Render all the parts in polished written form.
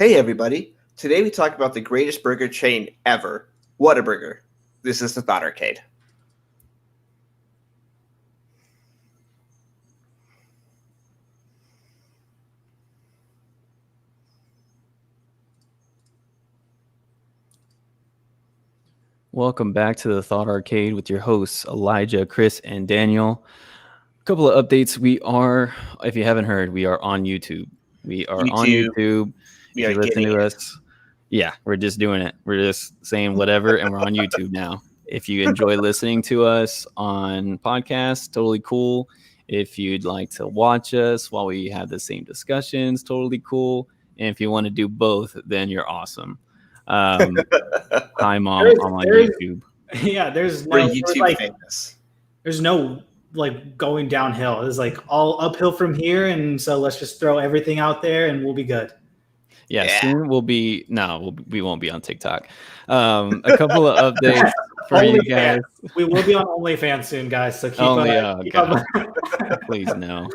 Hey everybody! Today we talk about the greatest burger chain ever, Whataburger. This is the Thought Arcade. Welcome back to the Thought Arcade with your hosts Elijah, Chris, and Daniel. A couple of updates. If you haven't heard, we are on YouTube. We are on YouTube. We If are you listen getting to it. us, yeah, we're just doing it. We're just saying whatever, and we're on YouTube now. If you enjoy listening to us on podcasts, totally cool. If you'd like to watch us while we have the same discussions, totally cool. And if you want to do both, then you're awesome. Hi, Mom. I'm on YouTube. Yeah, there's We're no YouTube famous. there's no going downhill. It's like all uphill from here, and so let's just throw everything out there, and we'll be good. Yeah. Soon we won't be on TikTok. A couple of updates for you guys. We will be on OnlyFans soon, guys. So keep up. Please no.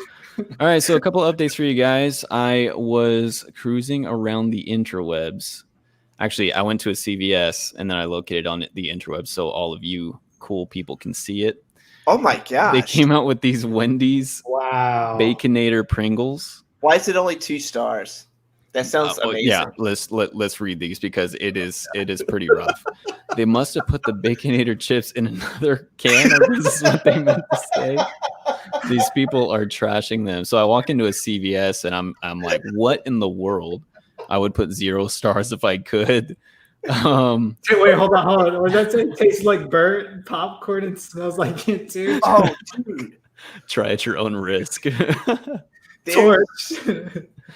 All right, so a couple of updates for you guys. I was cruising around the interwebs. Actually, I went to a CVS and then I located on the interwebs so all of you cool people can see it. Oh my gosh! They came out with these Wendy's Baconator Pringles. Why is it only 2 stars? That sounds amazing. Yeah, let's read these because it is pretty rough. They must have put the Baconator chips in another can. This is what they meant to say. These people are trashing them. So I walk into a CVS and I'm like, what in the world? I would put 0 stars if I could. Wait, hold on. Was that saying tastes like burnt popcorn and smells like it too? Oh, dude. Try at your own risk.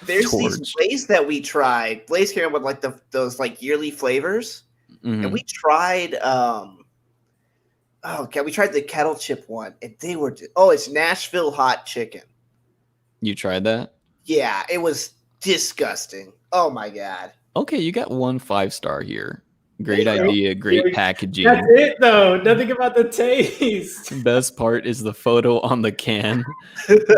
There's these Blaze that we tried. Blaze came up with like those like yearly flavors, and we tried. We tried the kettle chip one, and they were. It's Nashville hot chicken. You tried that? Yeah, it was disgusting. Oh my god. Okay, you got 1 5-star here. Great idea, great packaging. That's it though. Nothing about the taste. Best part is the photo on the can.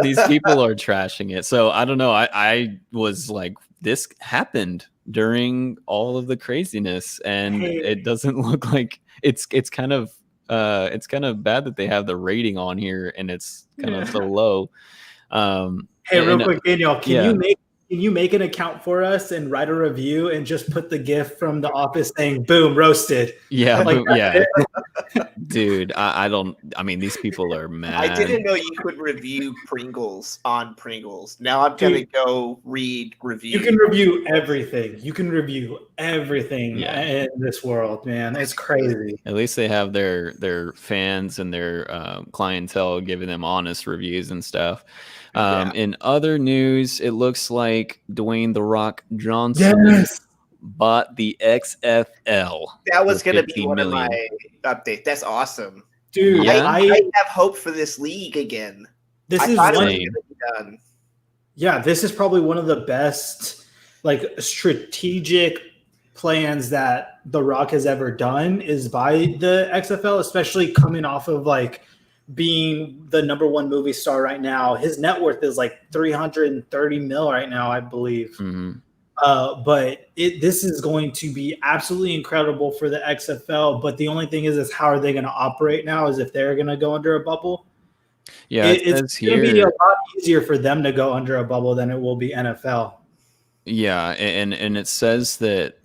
These people are trashing it. So I don't know. I was like, this happened during all of the craziness, and it doesn't look like it's kind of bad that they have the rating on here and it's kind of so low. Real quick, Daniel, can you make an account for us and write a review and just put the GIF from The Office saying "boom roasted"? Yeah, dude. I mean, these people are mad. I didn't know you could review Pringles on Pringles. Now I'm gonna go read reviews. You can review everything. In this world, man. It's crazy. At least they have their fans and their clientele giving them honest reviews and stuff. In other news, it looks like Dwayne "The Rock" Johnson bought the XFL. That was going to be one of my updates. That's awesome, dude. Yeah. I have hope for this league again. This is probably one of the best strategic plans that The Rock has ever done is buy the XFL, especially coming off of being the #1 movie star right now. His net worth is like $330 million right now, I believe. But this is going to be absolutely incredible for the XFL. But the only thing is how are they going to operate now? Is if they're going to go under a bubble. Yeah, it's going to be a lot easier for them to go under a bubble than it will be NFL. Yeah, and it says that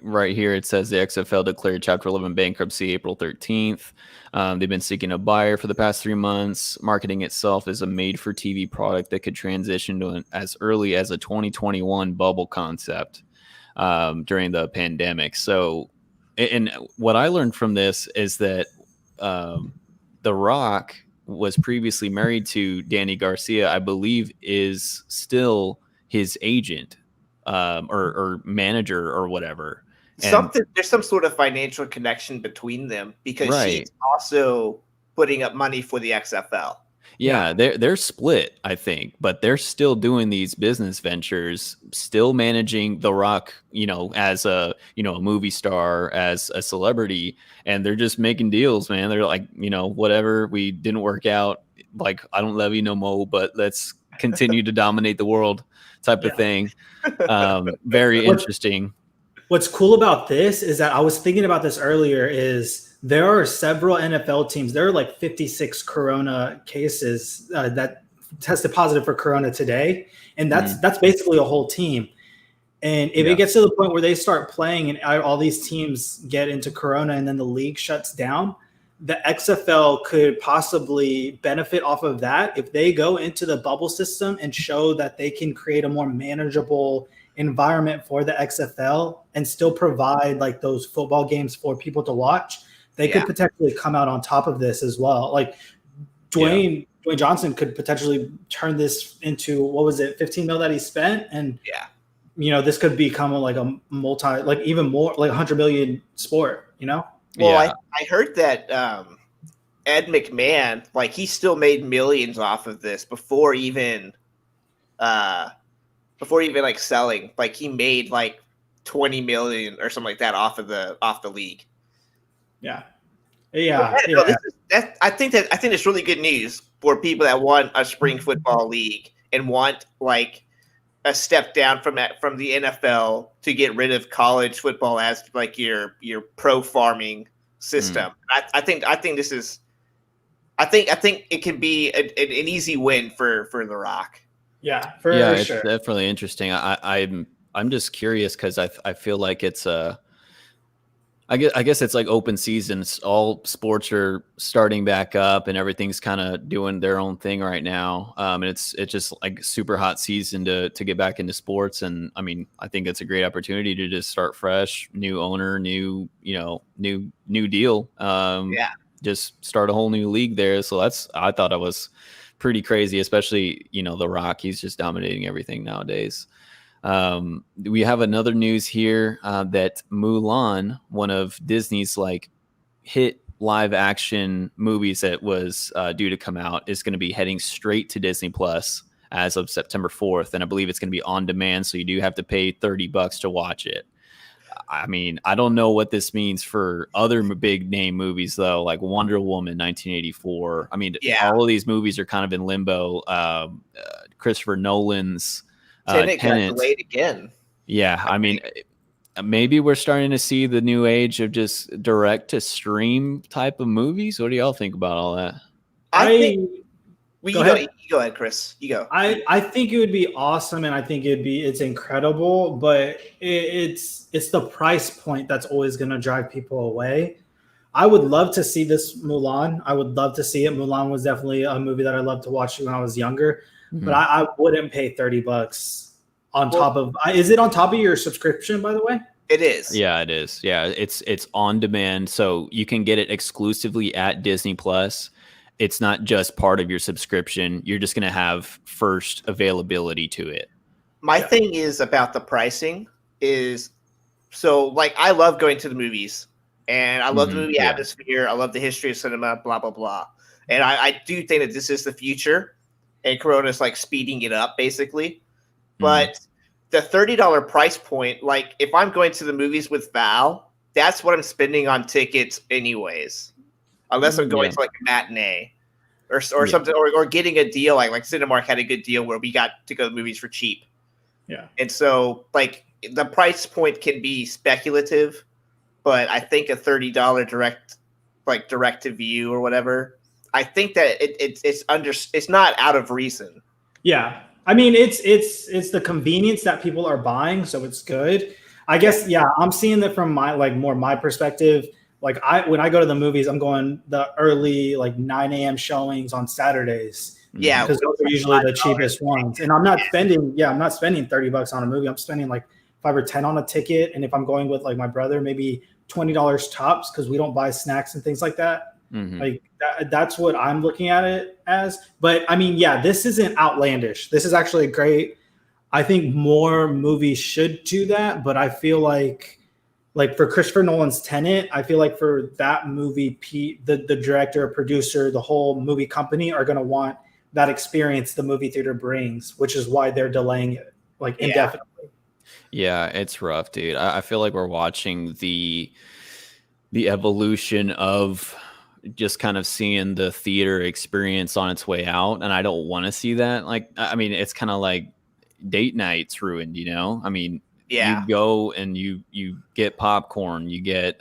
right here, it says the XFL declared Chapter 11 bankruptcy April 13th. They've been seeking a buyer for the past 3 months, marketing itself as a made-for-TV product that could transition to as early as a 2021 bubble concept during the pandemic. So, and what I learned from this is that The Rock was previously married to Danny Garcia, I believe is still his agent or manager or whatever. There's some sort of financial connection between them because she's also putting up money for the XFL. Yeah, they're split, I think, but they're still doing these business ventures, still managing The Rock, as a movie star, as a celebrity, and they're just making deals, man. They're like, whatever, we didn't work out, like I don't love you no more, but let's continue to dominate the world type of thing. Very interesting. What's cool about this is that I was thinking about this earlier is there are several NFL teams. There are like 56 Corona cases that tested positive for Corona today. And that's basically a whole team. And if it gets to the point where they start playing and all these teams get into Corona and then the league shuts down, the XFL could possibly benefit off of that if they go into the bubble system and show that they can create a more manageable environment for the XFL and still provide like those football games for people to watch. They could potentially come out on top of this as well. Like Dwayne Johnson could potentially turn this into, what was it, 15 mil that he spent? And this could become like a multi, like even more, like 100 million sport, Well, I heard that Ed McMahon, like he still made millions off of this before even like selling. Like he made like 20 million or something like that off the league. Yeah. I think it's really good news for people that want a spring football league and want like a step down from the NFL to get rid of college football as like your pro farming system. I think it can be an easy win for The Rock. Yeah, it's sure. Definitely interesting. I'm just curious because I feel like it's I guess it's like open seasons. All sports are starting back up, and everything's kind of doing their own thing right now. And it's just like super hot season to get back into sports. And I mean, I think it's a great opportunity to just start fresh, new owner, new deal. Just start a whole new league there. So I thought it was pretty crazy, especially The Rock. He's just dominating everything nowadays. We have another news here that Mulan, one of Disney's like hit live action movies that was due to come out, is going to be heading straight to Disney Plus as of September 4th. And I believe it's going to be on demand. So you do have to pay $30 to watch it. I mean, I don't know what this means for other big name movies, though, like Wonder Woman 1984. I mean, all of these movies are kind of in limbo. Christopher Nolan's Tenet got delayed again. Yeah, I mean, maybe we're starting to see the new age of just direct to stream type of movies. What do y'all think about all that? Go ahead, Chris. You go. I think it would be awesome, and I think it's incredible, but it's the price point that's always going to drive people away. I would love to see this Mulan. I would love to see it. Mulan was definitely a movie that I loved to watch when I was younger. But I wouldn't pay $30 on top of. Is it on top of your subscription, by the way? It is. Yeah, it is. Yeah, it's on demand, so you can get it exclusively at Disney Plus. It's not just part of your subscription. You're just going to have first availability to it. My thing is about the pricing is so like I love going to the movies and I love the movie atmosphere. I love the history of cinema. Blah blah blah. And I do think that this is the future. And Corona's like speeding it up basically. But the $30 price point, like if I'm going to the movies with Val, that's what I'm spending on tickets anyways. Unless I'm going to like a matinee or something or getting a deal like Cinemark had a good deal where we got to go to the movies for cheap. Yeah. And so like the price point can be speculative, but I think a $30 direct to view or whatever, I think that it's not out of reason. Yeah. I mean, it's the convenience that people are buying, so it's good. I guess, I'm seeing it from my perspective. Like when I go to the movies, I'm going the early 9 a.m. showings on Saturdays. Yeah. Because those are usually the cheapest ones. And I'm not spending $30 on a movie. I'm spending like $5 or $10 on a ticket. And if I'm going with like my brother, maybe $20 tops because we don't buy snacks and things like that. Like that's what I'm looking at it as. But I mean, this isn't outlandish. This is actually great. I think more movies should do that. But I feel like for Christopher Nolan's Tenet, I feel like for that movie, the director, producer, the whole movie company are going to want that experience the movie theater brings, which is why they're delaying it indefinitely. Yeah, it's rough, dude. I feel like we're watching the evolution of just kind of seeing the theater experience on its way out, and I don't want to see that. Like, I mean, it's kind of like date nights ruined, you know? I mean, you go and you get popcorn, you got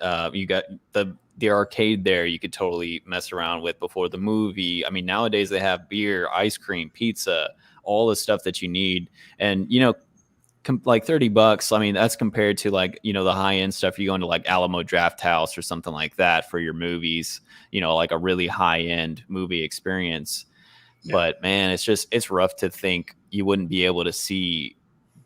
the arcade there you could totally mess around with before the movie. I mean, nowadays they have beer, ice cream, pizza, all the stuff that you need. And, you know, like $30. I mean, that's compared to like, you know, the high end stuff. You go into like Alamo Draft House or something like that for your movies, you know, like a really high end movie experience. Yeah. But man, it's rough to think you wouldn't be able to see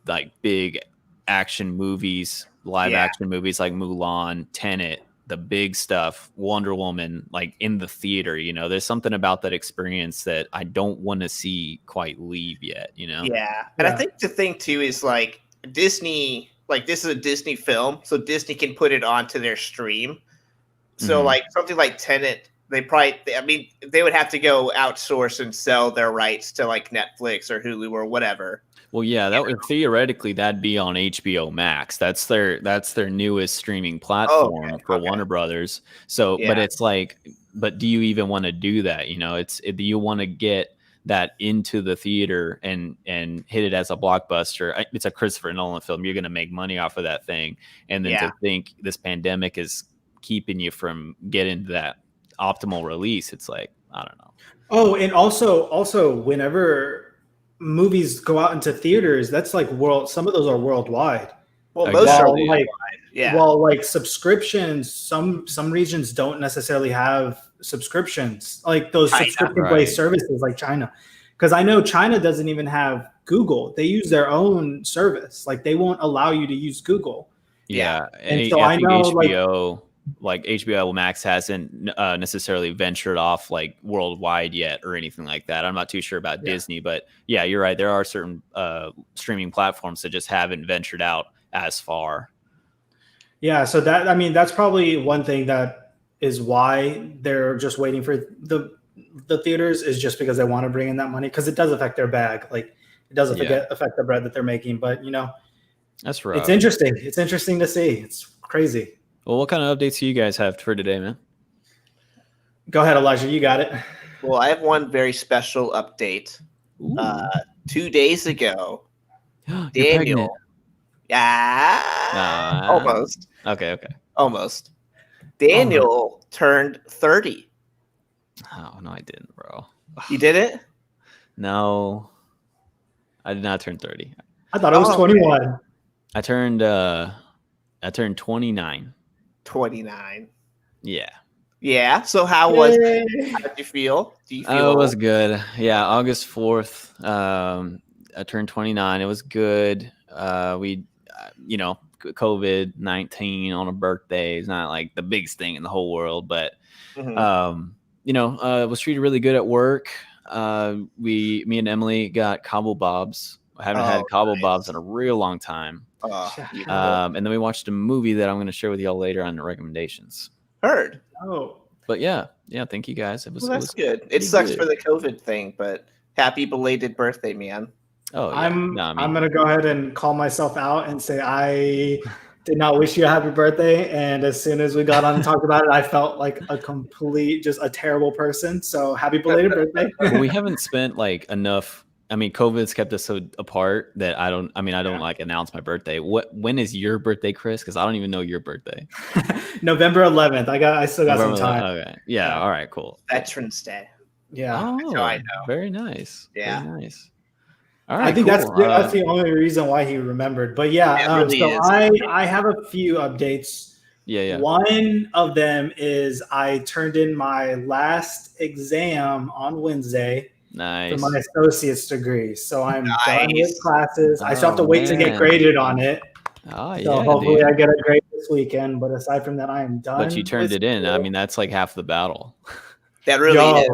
like big action movies, live action movies like Mulan, Tenet, the big stuff, Wonder Woman, like in the theater. You know, there's something about that experience that I don't want to see quite leave yet, you know? Yeah. And I think the thing too is like Disney, like this is a Disney film, so Disney can put it onto their stream. So like something like Tenet, they would have to go outsource and sell their rights to like Netflix or Hulu or whatever. Well, yeah, that would theoretically that'd be on HBO Max. That's their newest streaming platform for Warner Brothers. So, but it's like, but do you even want to do that? You know, do you want to get that into the theater and hit it as a blockbuster? It's a Christopher Nolan film. You're going to make money off of that thing, and then to think this pandemic is keeping you from getting that optimal release, it's like, I don't know. Oh, and also whenever movies go out into theaters, that's like some of those are worldwide. Well, most are worldwide. Well, like subscriptions, some regions don't necessarily have subscriptions, like those subscription-based services like China. Because I know China doesn't even have Google. They use their own service. Like they won't allow you to use Google. Yeah. And so I know HBO, like HBO Max hasn't necessarily ventured off like worldwide yet or anything like that. I'm not too sure about Disney, but yeah, you're right. There are certain streaming platforms that just haven't ventured out as far. Yeah, so that's probably one thing that is why they're just waiting for the theaters, is just because they want to bring in that money, because it does affect their bag. Like it does affect the bread that they're making. But you know, that's right. It's interesting. It's interesting to see. It's crazy. Well, what kind of updates do you guys have for today, man? Go ahead, Elijah. You got it. Well, I have one very special update. 2 days ago, Daniel. Almost. Okay. Almost. Daniel turned 30. Oh, no, I didn't, bro. You did it? No, I did not turn 30. I thought it was 21. I turned 29. 29. Yeah. So how did you feel? Do you feel? It was good. Yeah, August 4th. I turned 29. It was good. We, you know, COVID-19 on a birthday is not like the biggest thing in the whole world, but you know, was treated really good at work. Me and Emily got Cobble Bobs. I haven't had Cobble Bobs in a real long time. And then we watched a movie that I'm going to share with y'all later on the recommendations. Heard. But yeah. Thank you guys. That's good. It sucks for the COVID thing, but happy belated birthday, man. Oh, yeah. I'm going to go ahead and call myself out and say I did not wish you a happy birthday. And as soon as we got on and talked about it, I felt like just a terrible person. So happy belated birthday. Well, we haven't spent like enough. I mean, COVID's kept us so apart that I don't like announce my birthday. When is your birthday, Chris? Because I don't even know your birthday. November 11th. I still got some time. Okay. Yeah. All right. Cool. Veterans Day. Yeah. Oh, I know. Very nice. Yeah. Very nice. All right. I think that's the only reason why he remembered. But I have a few updates. Yeah. One of them is I turned in my last exam on Wednesday. Nice. For my associate's degree. So I'm done with classes. I still have to wait to get graded on it. So hopefully I get a grade this weekend. But aside from that, I am done. But you turned it in. I mean, that's like half the battle. That really is.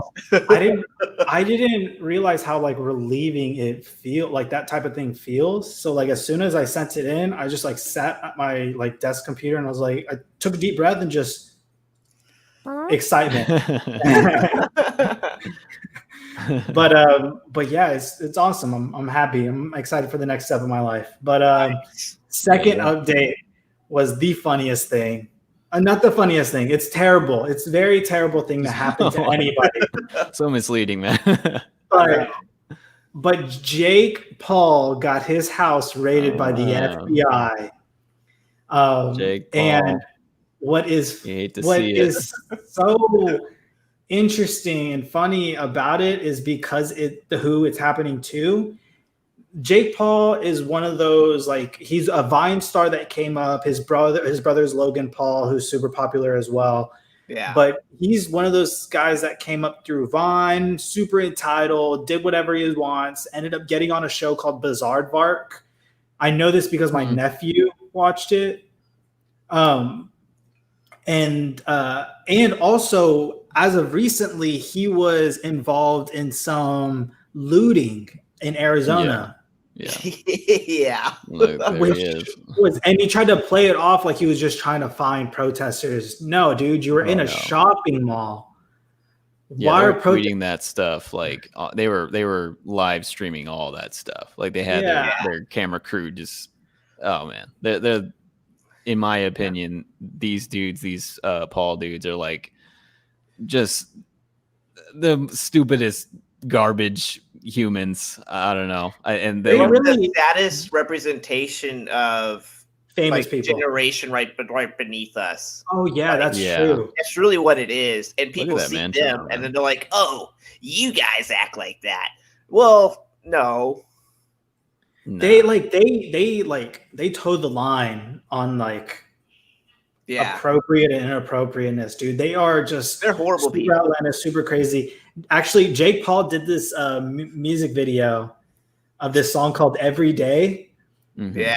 I didn't realize how like relieving it that type of thing feels. So like as soon as I sent it in, I just like sat at my like desk computer and I was like, I took a deep breath and just excitement. But yeah, it's awesome. I'm happy. I'm excited for the next step of my life. But second update was the funniest thing. Not the funniest thing. It's terrible. It's a very terrible thing to happen to anybody. So misleading, man. But Jake Paul got his house raided by the FBI. Jake Paul. And what is so interesting and funny about it is because who it's happening to. Jake Paul is one of those, like, he's a Vine star that came up. His brother's Logan Paul, who's super popular as well. Yeah. But he's one of those guys that came up through Vine, super entitled, did whatever he wants, ended up getting on a show called Bizaardvark. I know this because my nephew watched it. And also, as of recently, he was involved in some looting in Arizona. Yeah. Yeah. Look, there he is. And he tried to play it off like he was just trying to find protesters. No, dude, you were in a shopping mall. Yeah, why are tweeting that stuff? Like they were live streaming all that stuff. Like they had their camera crew just. Oh man, they're in my opinion, these dudes, these Paul dudes, are like just the stupidest garbage humans. I don't know. And they really the saddest representation of famous people, generation right beneath us. Oh yeah, that's true. That's really what it is. And people see them and then they're like, "Oh, you guys act like that." Well, no. They towed the line on like appropriate and inappropriateness, dude. They're horrible super people. Outlandish, super crazy. Actually, Jake Paul did this music video of this song called "Every Day." Mm-hmm. Yeah,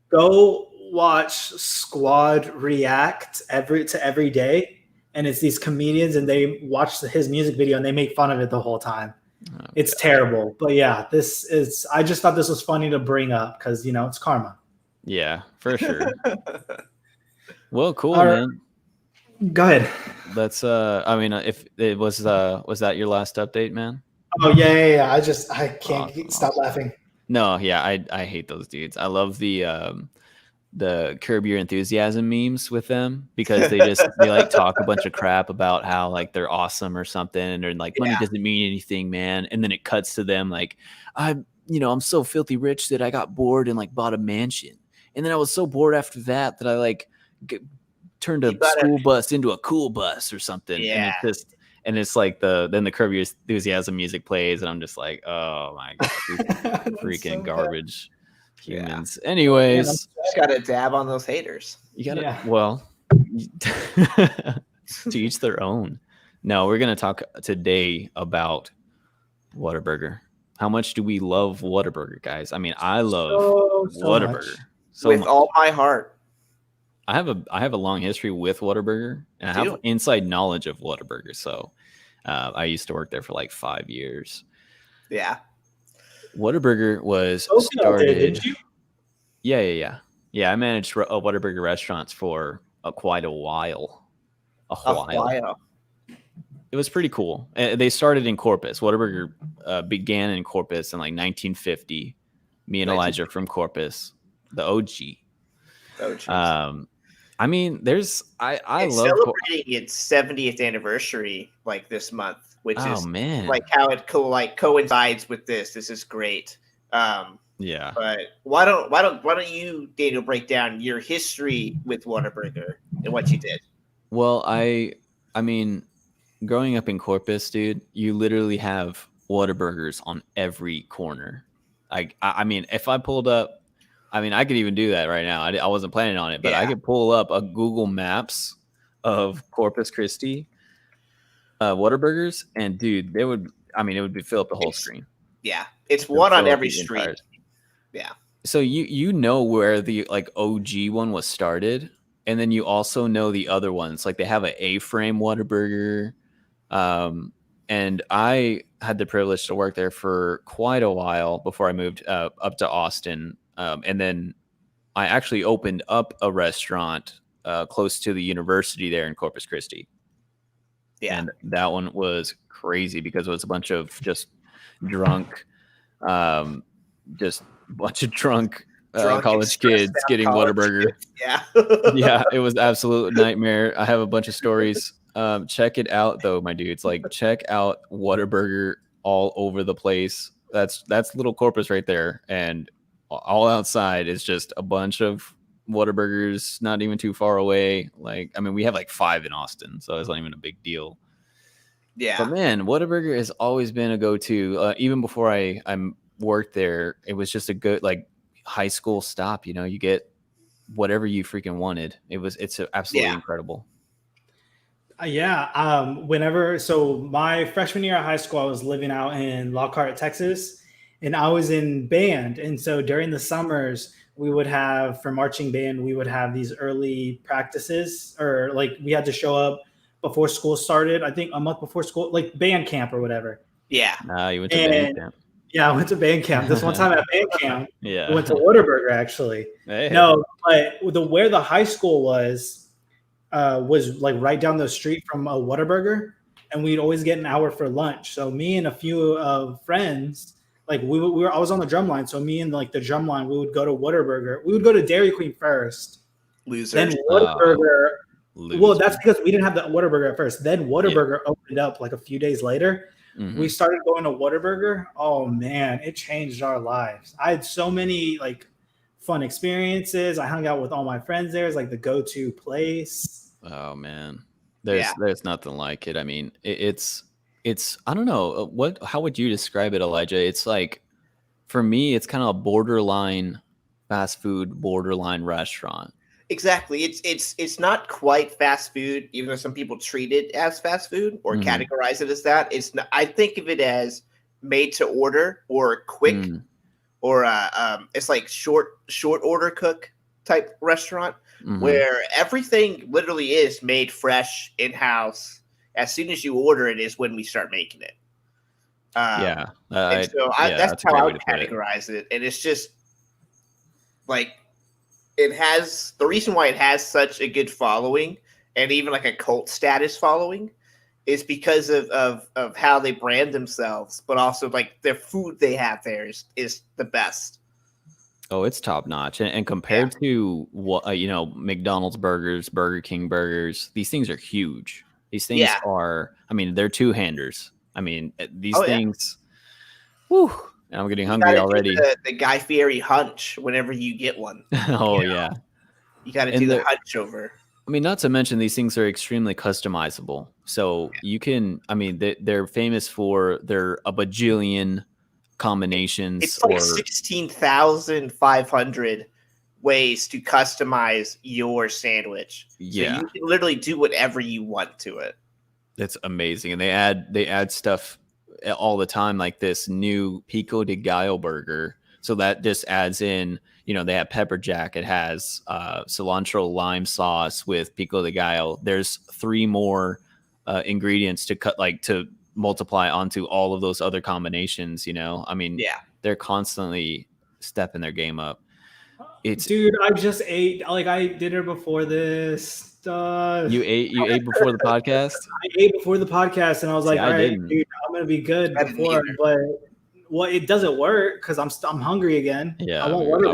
go watch Squad react to "Every Day," and it's these comedians, and they watch his music video and they make fun of it the whole time. It's terrible, but yeah, I just thought this was funny to bring up because it's karma. Yeah, for sure. Well, cool, man. Go ahead. Let's. I mean, if it was that your last update, man? Oh yeah. I can't stop laughing. No, yeah, I hate those dudes. I love the Curb Your Enthusiasm memes with them because they like talk a bunch of crap about how like they're awesome or something, and they're like, money doesn't mean anything, man. And then it cuts to them like, I'm so filthy rich that I got bored and like bought a mansion, and then I was so bored after that I like turned a school bus into a cool bus or something. Yeah. And it's like then the Curb Your Enthusiasm music plays, and I'm just like, oh my god, freaking garbage. Humans. Anyways, got to dab on those haters. You got to well, to each their own. No, we're going to talk today about Whataburger. How much do we love Whataburger, guys? I mean, I love Whataburger so with all my heart. I have a long history with Whataburger, and I have inside knowledge of Whataburger. So I used to work there for like 5 years. Yeah. Whataburger was started. Didn't you? Yeah. I managed Whataburger restaurants for quite a while. A while. It was pretty cool. They started in Corpus. Whataburger began in Corpus in like 1950. Me and Elijah from Corpus, the OG. I mean, I love celebrating its 70th anniversary like this month. Which is like how it coincides with this. This is great. Yeah. But why don't you, Daniel, break down your history with Whataburger and what you did? Well, I mean, growing up in Corpus, dude, you literally have Whataburgers on every corner. I mean, if I pulled up, I mean, I could even do that right now. I wasn't planning on it, but I could pull up a Google Maps of Corpus Christi. Whataburgers, and dude, it would fill up the whole screen. Yeah, it's one on every street. Yeah. So you know where the like OG one was started, and then you also know the other ones. Like they have an A-frame Whataburger, and I had the privilege to work there for quite a while before I moved up to Austin, and then I actually opened up a restaurant close to the university there in Corpus Christi. Yeah. And that one was crazy because it was a bunch of just drunk college kids getting Whataburger. Yeah. Yeah, it was absolute nightmare. I have a bunch of stories. Check it out though, my dudes. Like, check out Whataburger all over the place. That's Little Corpus right there, and all outside is just a bunch of Whataburgers, not even too far away. Like, I mean, we have like 5 in Austin, so it's not even a big deal. Yeah. But man, Whataburger has always been a go-to. Even before I worked there, it was just a good like high school stop. You know, you get whatever you freaking wanted. It's absolutely incredible. So my freshman year of high school, I was living out in Lockhart, Texas, and I was in band. And so during the summers, we would have, for marching band, we would have these early practices, or like we had to show up before school started. I think a month before school, like band camp or whatever. Yeah. You went to band camp. Yeah, I went to band camp. This one time at band camp, we went to Whataburger actually. Hey. No, but where the high school was like right down the street from a Whataburger, and we'd always get an hour for lunch. So me and a few friends, like we were, I was on the drum line. So me and like the drum line, we would go to Whataburger. We would go to Dairy Queen first. Loser. Then Whataburger. Well, that's because we didn't have the Whataburger at first. Then Whataburger opened up like a few days later. Mm-hmm. We started going to Whataburger. Oh man, it changed our lives. I had so many like fun experiences. I hung out with all my friends there. It's like the go-to place. Oh man, there's nothing like it. I mean, it's I don't know how would you describe it, Elijah? It's like, for me, it's kind of a borderline fast food, borderline restaurant. Exactly. It's not quite fast food, even though some people treat it as fast food or categorize it as that. It's not, I think of it as made to order or quick, or it's like short order cook type restaurant where everything literally is made fresh in house. As soon as you order it is when we start making it. That's how I would categorize it. And it's just like, it has, the reason why it has such a good following and even like a cult status following is because of how they brand themselves, but also like their food they have there is the best. Oh, it's top notch. And compared to what, McDonald's burgers, Burger King burgers, these things are huge. These things are, I mean, they're two-handers. I mean, these things, whew. I'm getting hungry already. The Guy Fieri hunch whenever you get one. Yeah. You got to do the hunch over. I mean, not to mention these things are extremely customizable. So you can, I mean, they're famous for their a bajillion combinations. It's like 16,500 ways to customize your sandwich. Yeah. So you can literally do whatever you want to it. It's amazing. And they add stuff all the time, like this new pico de gallo burger. So that just adds in, they have pepper jack. It has cilantro lime sauce with pico de gallo. There's 3 more ingredients to multiply onto all of those other combinations. I mean, they're constantly stepping their game up. Dude, I just ate, like I did it before this. You ate before the podcast? I ate before the podcast, and I was like, all right, dude, I'm gonna be good before, but it doesn't work because I'm hungry again. Yeah, I want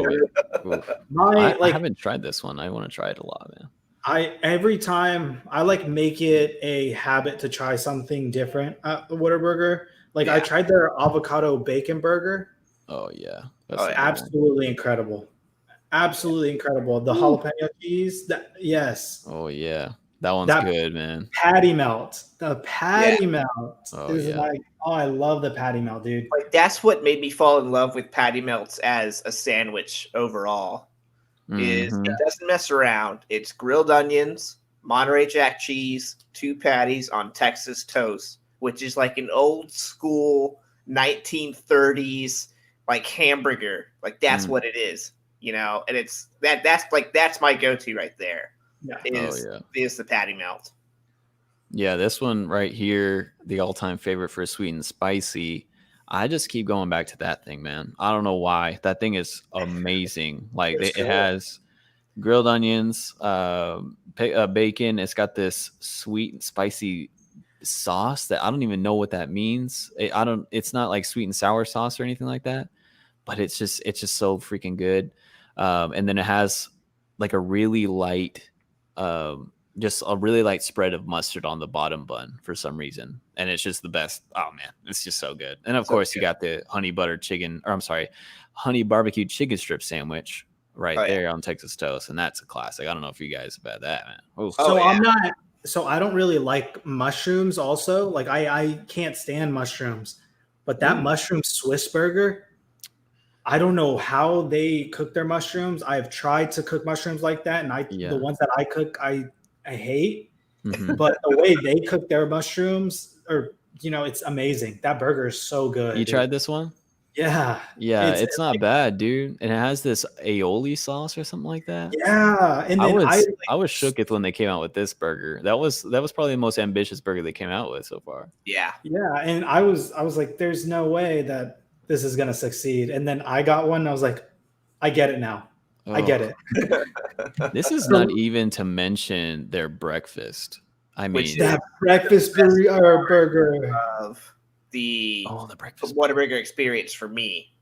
Whataburger. I haven't tried this one. I want to try it a lot, man. Every time I like make it a habit to try something different at the Whataburger. Like I tried their avocado bacon burger. Oh yeah, that's absolutely incredible. Absolutely incredible. The jalapeno cheese. Yes. Oh yeah. That one's good, man. Patty melt. The patty melt is like, I love the patty melt, dude. Like that's what made me fall in love with patty melts as a sandwich overall. Is it doesn't mess around. It's grilled onions, Monterey Jack cheese, 2 patties on Texas toast, which is like an old school 1930s like hamburger. Like that's what it is. And it's that's my go-to right there. Is the patty melt. Yeah, this one right here, the all-time favorite for sweet and spicy. I just keep going back to that thing, man. I don't know why. That thing is amazing. Like it has grilled onions, bacon. It's got this sweet and spicy sauce that I don't even know what that means. It's not like sweet and sour sauce or anything like that, but it's just so freaking good. And then it has like a really light, just a really light spread of mustard on the bottom bun for some reason. And it's just the best. Oh man, it's just so good. And of course you got the honey barbecue chicken strip sandwich right there on Texas toast. And that's a classic. I don't know if you guys have had that, man. Oof. So I don't really like mushrooms also. Like I can't stand mushrooms, but that mushroom Swiss burger, I don't know how they cook their mushrooms. I've tried to cook mushrooms like that, and the ones that I cook, I hate. Mm-hmm. But the way they cook their mushrooms, it's amazing. That burger is so good. You tried this one? Yeah. Yeah, it's not bad, dude. And it has this aioli sauce or something like that. Yeah. And then I was shook when they came out with this burger. That was probably the most ambitious burger they came out with so far. Yeah. Yeah. And I was like, there's no way that this is gonna succeed. And then I got one and I was like, I get it now. I get it. This is not even to mention their breakfast. I mean, that breakfast burger of the breakfast Whataburger experience for me.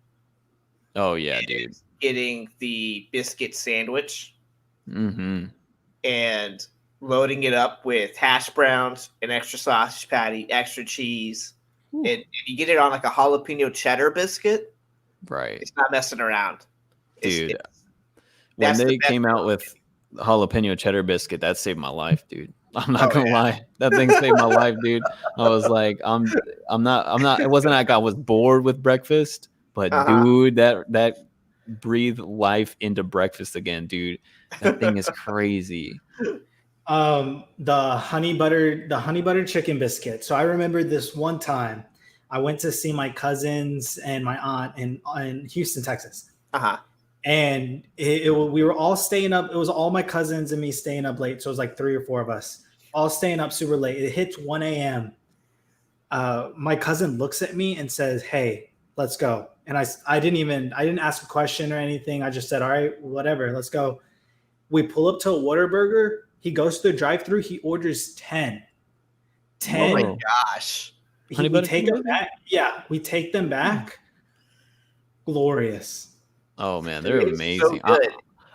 Oh yeah, dude. Getting the biscuit sandwich and loading it up with hash browns, an extra sausage patty, extra cheese. And you get it on like a jalapeno cheddar biscuit. Right. It's not messing around. Dude. When they came out with jalapeno cheddar biscuit, that saved my life, dude. I'm not gonna lie. That thing saved my life, dude. I was like, I'm not it wasn't like I was bored with breakfast, but dude, that breathed life into breakfast again, dude. That thing is crazy. The honey butter chicken biscuit. So I remember this one time I went to see my cousins and my aunt in Houston, Texas. And we were all staying up. It was all my cousins and me staying up late. So it was like 3 or 4 of us all staying up super late. It hits 1 a.m. My cousin looks at me and says, "Hey, let's go." And I didn't ask a question or anything. I just said, "All right, whatever, let's go." We pull up to a Whataburger. He goes to the drive-thru. He orders 10. Oh my gosh. We take them back. Yeah, we take them back. Glorious. Oh man, they're amazing. So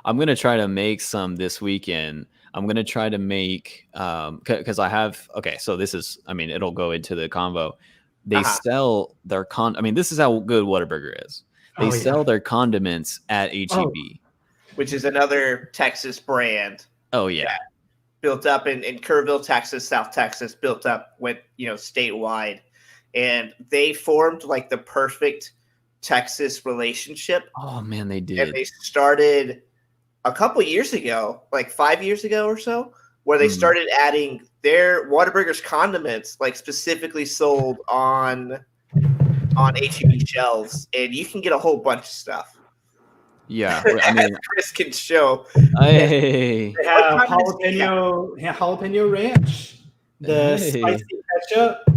I'm gonna try to make some this weekend. I'm gonna try to make because I have so this is it'll go into the convo. They sell their this is how good Whataburger is. They sell their condiments at HEB. Which is another Texas brand. Oh yeah. Built up in Kerrville, Texas, South Texas, built up with statewide. And they formed like the perfect Texas relationship. Oh man, they did. And they started a couple years ago, like 5 years ago or so, where they started adding their Whataburger's condiments, like specifically sold on HEB shelves, and you can get a whole bunch of stuff. Yeah, Chris can show. Hey, they have jalapeno ranch, the spicy ketchup,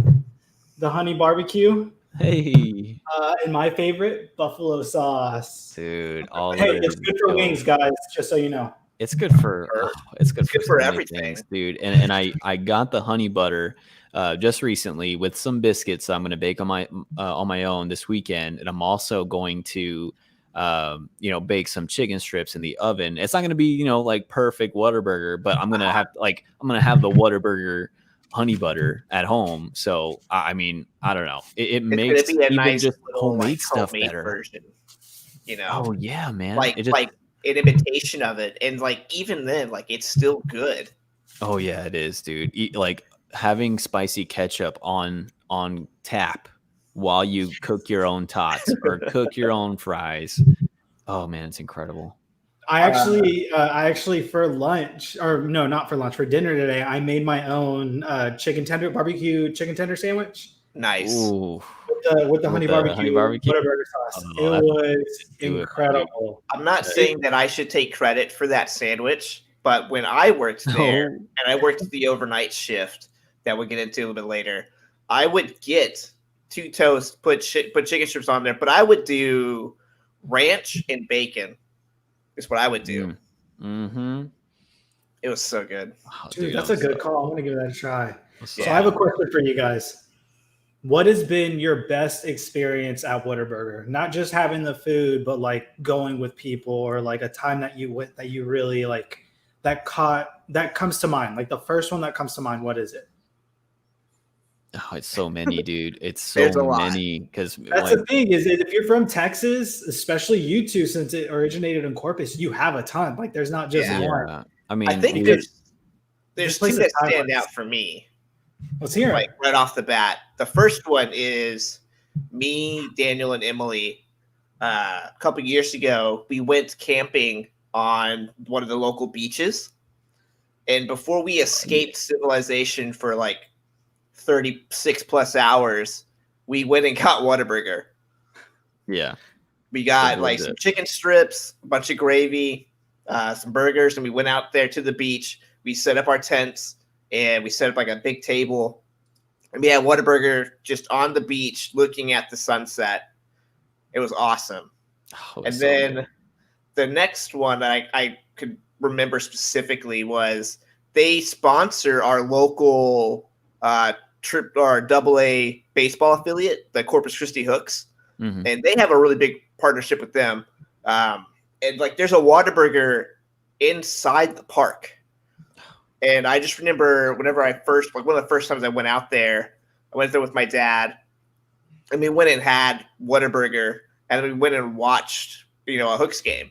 the honey barbecue. Hey, and my favorite, buffalo sauce. Dude, it's good for wings, guys. Just so you know, it's good for for everything, things, dude. And I got the honey butter just recently with some biscuits I'm going to bake on my own this weekend, and I'm also going to bake some chicken strips in the oven. It's not going to be like perfect Whataburger, but I'm gonna have the Whataburger honey butter at home. So I don't know. It makes even nice just homemade stuff better. Version, Oh yeah, man. Like an imitation of it, and like even then, like it's still good. Oh yeah, it is, dude. Like having spicy ketchup on tap while you cook your own tots or cook your own fries. Oh man, it's incredible. I actually for lunch, or no, not for lunch, for dinner today, I made my own barbecue chicken tender sandwich. Nice. Ooh. With the honey barbecue Whataburger sauce. It was incredible. I'm not saying that I should take credit for that sandwich, but when I worked there and I worked the overnight shift that we'll get into a little bit later, I would get 2 toasts, put chicken strips on there, but I would do ranch and bacon. Is what I would do. Mm-hmm. It was so good. Dude, that's a good call. I'm gonna give that a try. So I have a question for you guys. What has been your best experience at Whataburger? Not just having the food, but like going with people, or like a time that you went that you really like that comes to mind. Like the first one that comes to mind. What is it? Oh, it's so many, dude. It's so There's a lot. many because That's the thing is if you're from Texas, especially you two, since it originated in Corpus, you have a ton. Like there's not just one. I I mean, think there's two place that is stand timeless. out for me. Let's hear Like it. right off the bat. The first one is me, Daniel, and Emily. A couple years ago, we went camping on one of the local beaches, and before we escaped civilization for like 36 plus hours, we went and got Whataburger. yeah, We got It like was some it. chicken strips, a bunch of gravy, some burgers, and we went out there to the beach. We set up our tents and we set up like a big table. And we had Whataburger just on the beach looking at the sunset. It was awesome. Oh, it was And so then good. the next one that I could remember specifically was they sponsor our local trip or AA baseball affiliate, the Corpus Christi Hooks, Mhm. and they have a really big partnership with them. And like there's a Whataburger inside the park. And I just remember whenever I first, like one of the first times I went out there, I went there with my dad, and we went and had Whataburger, and we went and watched, a Hooks game.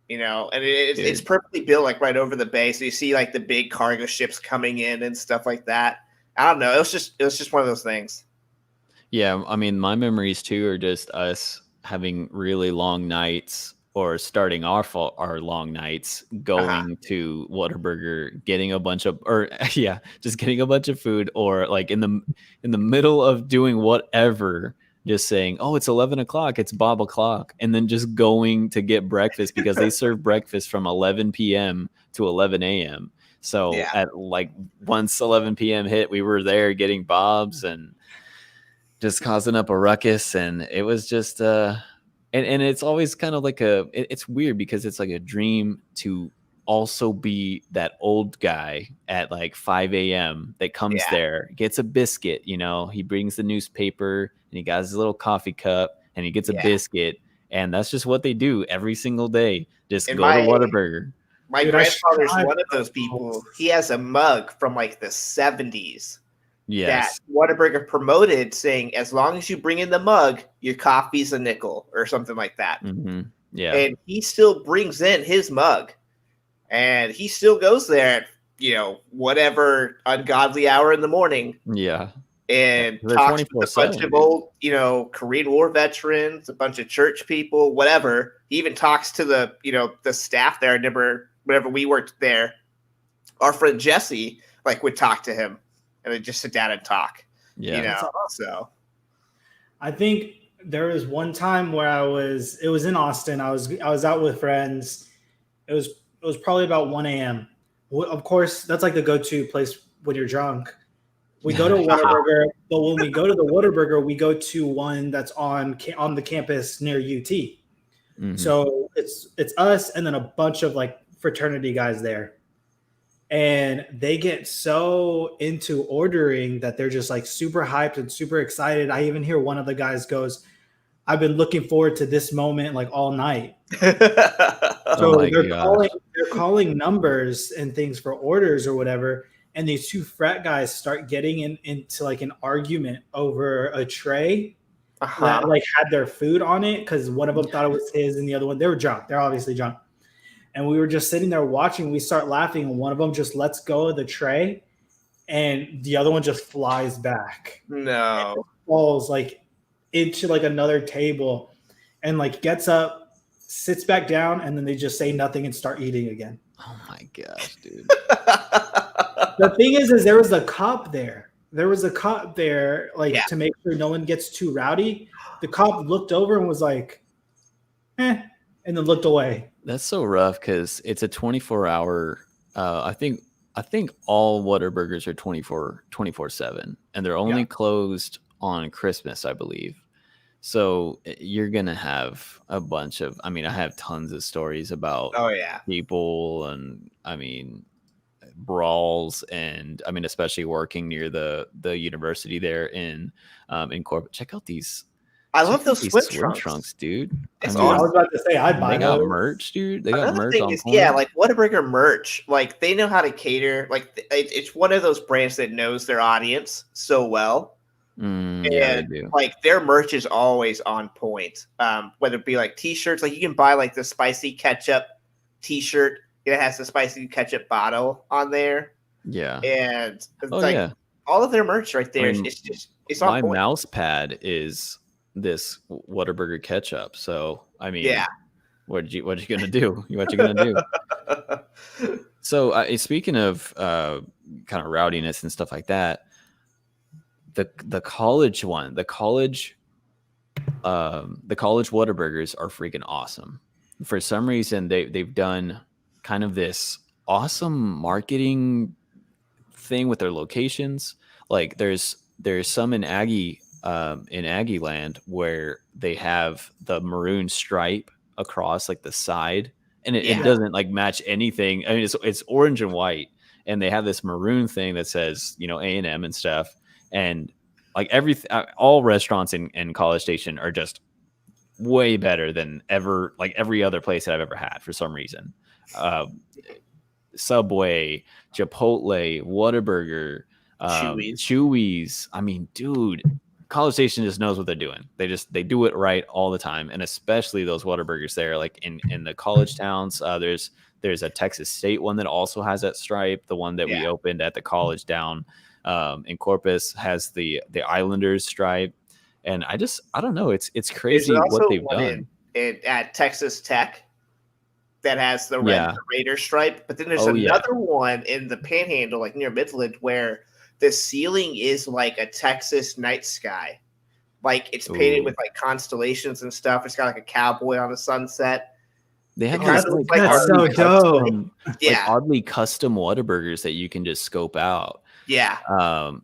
And it's Dude. perfectly built, like right over the bay, so you see like the big cargo ships coming in and stuff like that. I don't know. It was just one of those things. Yeah, I mean, my memories too are just us having really long nights or starting off our long nights going to Whataburger, getting a bunch of, or yeah, just getting a bunch of food, or like in the middle of doing whatever, just saying, "Oh, it's 11 o'clock, it's Bob o'clock," and then just going to get breakfast because they serve breakfast from 11 p.m. to 11 a.m. So Yeah. at like once 11 p.m. hit, we were there getting Bob's and just causing up a ruckus, and it was just and it's always kind of like it's weird because it's like a dream to also be that old guy at like 5 a.m. that comes Yeah. there, gets a biscuit, he brings the newspaper and he got his little coffee cup and he gets a Yeah. biscuit, and that's just what they do every single day. Just And go to Whataburger. My Dude, I grandfather's strive one of for those people. He has a mug from like the 70s that Yes. Whataburger promoted, saying, as long as you bring in the mug, your coffee's a nickel or something like that. Hmm. Yeah. And he still brings in his mug, and he still goes there at, whatever ungodly hour in the morning Yeah. and They're talks with a 24/7, bunch of dude. old, Korean War veterans, a bunch of church people, whatever. He even talks to the staff there. I remember whenever we worked there, our friend Jesse would talk to him, and they'd just sit down and talk. Yeah. That's awesome. So I think there was one time where it was in Austin. I was out with friends. It was probably about 1 a.m. Of course, that's like the go-to place when you're drunk. We go to Whataburger, but when we go to the Whataburger, we go to one that's on the campus near UT. Mhm. So it's us and then a bunch of like fraternity guys there. And they get so into ordering that they're just like super hyped and super excited. I even hear one of the guys goes, "I've been looking forward to this moment like all night." Oh So my they're gosh. calling numbers and things for orders or whatever. And these two frat guys start getting into like an argument over a tray that like had their food on it, because one of them thought it was his and the other one, they were drunk. They're obviously drunk. And we were just sitting there watching. We start laughing, and one of them just lets go of the tray, and the other one just flies back. No. And falls like into like another table, and like gets up, sits back down, and then they just say nothing and start eating again. Oh my gosh, dude. The thing is there was a cop there. There was a cop there, to make sure no one gets too rowdy. The cop looked over and was like, and then looked away. That's so rough because it's a 24-hour. I think all Whataburgers are 24/7, and they're only closed on Christmas, I believe. So you're gonna have a bunch of. I mean, I have tons of stories about Oh yeah. people, and I mean, brawls, and I mean, especially working near the university there in Corpus. Check out these. I love those these swim trunks, dude. It's Dude, I was about to say I'd buy they got those. merch, dude. They got Another merch thing on is, point. yeah, like Whataburger merch, like they know how to cater. Like it's one of those brands that knows their audience so well. Yeah, they do. Like their merch is always on point. Whether it be like t-shirts, like you can buy like the spicy ketchup t-shirt. It has the spicy ketchup bottle on there. Yeah. And it's all of their merch right there. It's on my point. mouse pad is this Whataburger ketchup. So I mean, what you gonna do? What you gonna do? So speaking of kind of rowdiness and stuff like that, the college Whataburgers are freaking awesome. For some reason, they've done kind of this awesome marketing thing with their locations. Like there's some in Aggie land where they have the maroon stripe across like the side, and it doesn't like match anything. I mean, it's orange and white, and they have this maroon thing that says A&M and stuff, and like all restaurants in College Station are just way better than every other place that I've ever had for some reason. Subway, Chipotle, Whataburger, Chewy's. I mean, dude, College Station just knows what they're doing. They do it right all the time, and especially those Whataburgers there, like in the college towns. There's a Texas State one that also has that stripe. The one that we opened at the college down in Corpus has the Islanders stripe, and I don't know. It's crazy what they've done. At Texas Tech that has the red Raider stripe, but then there's another one in the Panhandle, like near Midland, where the ceiling is like a Texas night sky. Like it's painted with like constellations and stuff. It's got like a cowboy on the sunset. They have that's so dope. Like oddly custom Whataburgers that you can just scope out. Yeah.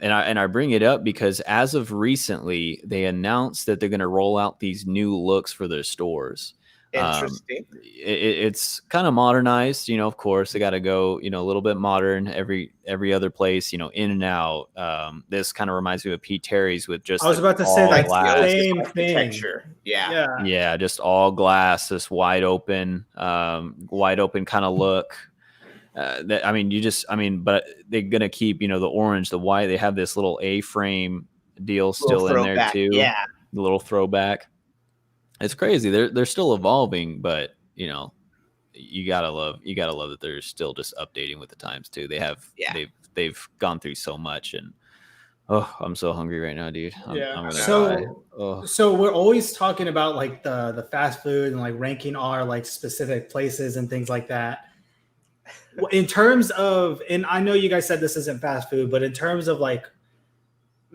And I bring it up because as of recently, they announced that they're going to roll out these new looks for their stores. Interesting. It's kind of modernized, of course they got to go, a little bit modern every other place, In-N-Out. This kind of reminds me of Pete Terry's with just I was about to say like the same thing. Yeah. Just all glass, this wide open kind of look. But they're gonna keep, the orange, the white. They have this little A-frame deal still in there too. Yeah, the little throwback. It's crazy. They're still evolving, but you gotta love that they're still just updating with the times too. They've gone through so much, and I'm so hungry right now, dude. I'm gonna die. So we're always talking about like the fast food and like ranking our like specific places and things like that. In terms of, and I know you guys said this isn't fast food, but in terms of like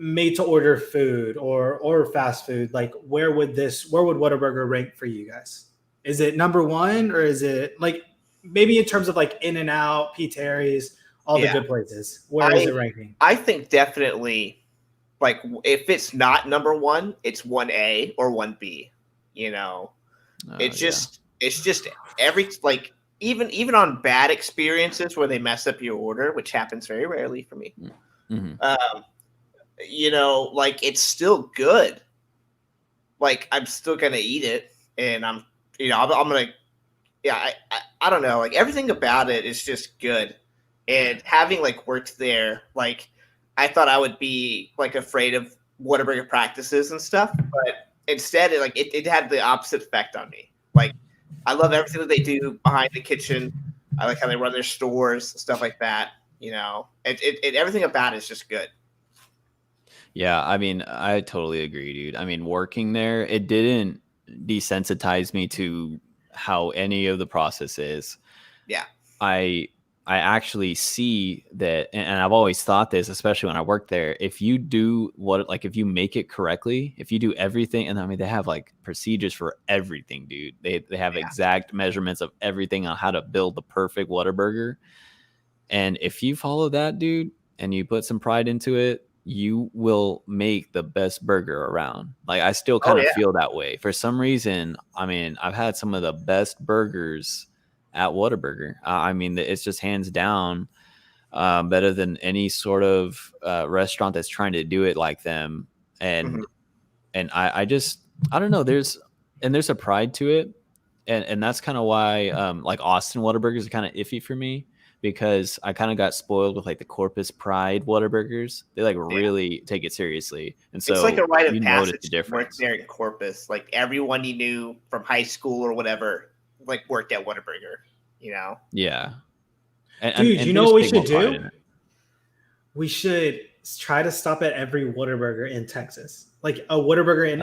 made to order food or fast food, like where would Whataburger rank for you guys? Is it number one, or is it like maybe in terms of like In-N-Out, Pete Terry's, all the good places? Where is it ranking? I think definitely like if it's not number one, it's 1A or 1B. It's just every like even on bad experiences where they mess up your order, which happens very rarely for me. Mm-hmm. Like it's still good. Like I'm still gonna eat it, and I'm gonna, I don't know. Like everything about it is just good, and having like worked there, like I thought I would be like afraid of Whataburger practices and stuff, but instead, it had the opposite effect on me. Like I love everything that they do behind the kitchen. I like how they run their stores, stuff like that. Everything about it is just good. Yeah, I mean, I totally agree, dude. I mean, working there, it didn't desensitize me to how any of the process is. Yeah. I actually see that, and I've always thought this, especially when I worked there, if you do if you make it correctly, if you do everything, and I mean, they have like procedures for everything, dude. They have exact measurements of everything on how to build the perfect Whataburger. And if you follow that, dude, and you put some pride into it, you will make the best burger around. Like I still kind of feel that way. For some reason, I mean, I've had some of the best burgers at Whataburger. I mean, it's just hands down better than any sort of restaurant that's trying to do it like them. And I just I don't know. There's a pride to it, and that's kind of why like Austin Whataburgers are kind of iffy for me because I kind of got spoiled with like the Corpus Pride Whataburgers. They like really take it seriously, and so it's like a rite of you notice passage the to work difference. there in Corpus. Like everyone you knew from high school or whatever, like worked at Whataburger. You know? Yeah, Dude, and you they know just what we take more should pride do? in it. We should try to stop at every Whataburger in Texas, like a Whataburger in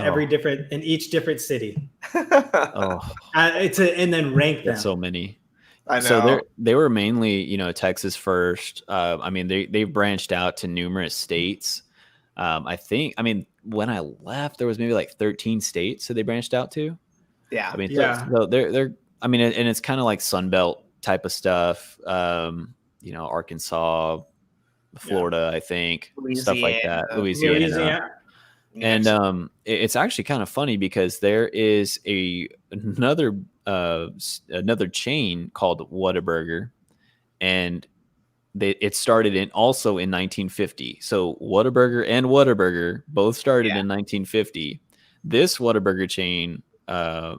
each different city, Oh, and then rank them. that's so many. I know. So they were mainly, Texas first. I mean, they branched out to numerous states. I think, when I left, there was maybe like 13 states that they branched out to. Yeah. I mean, Yeah. so they're, I mean, and it's kind of like Sunbelt type of stuff. Arkansas, Florida, I think, stuff like that. Louisiana. And it's actually kind of funny because there is another chain called Whataburger, and it started also in 1950. So Whataburger and Whataburger both started in 1950. This Whataburger chain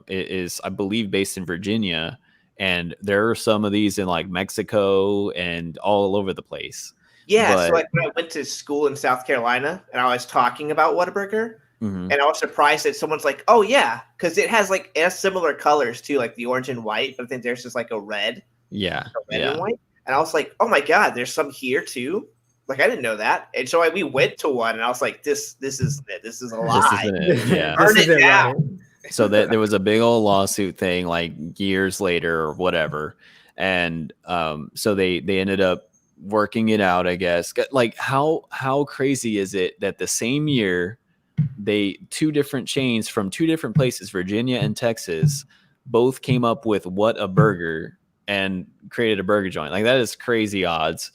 is, I believe, based in Virginia, and there are some of these in like Mexico and all over the place. Yeah, But so like when I went to school in South Carolina and I was talking about Whataburger, mhm. and I was surprised that someone's like, "Oh yeah," because it has similar colors too, like the orange and white. But I think there's just like a red, and white. And I was like, "Oh my god, there's some here too." Like I didn't know that, and so we went to one, and I was like, "This isn't it. This is a lie. This isn't it. Yeah. Burn it down." Right. So that there was a big old lawsuit thing like years later or whatever, and so they ended up working it out, I guess. Like how crazy is it that the same year two different chains from two different places, Virginia and Texas, both came up with Whataburger and created a burger joint? Like that is crazy odds.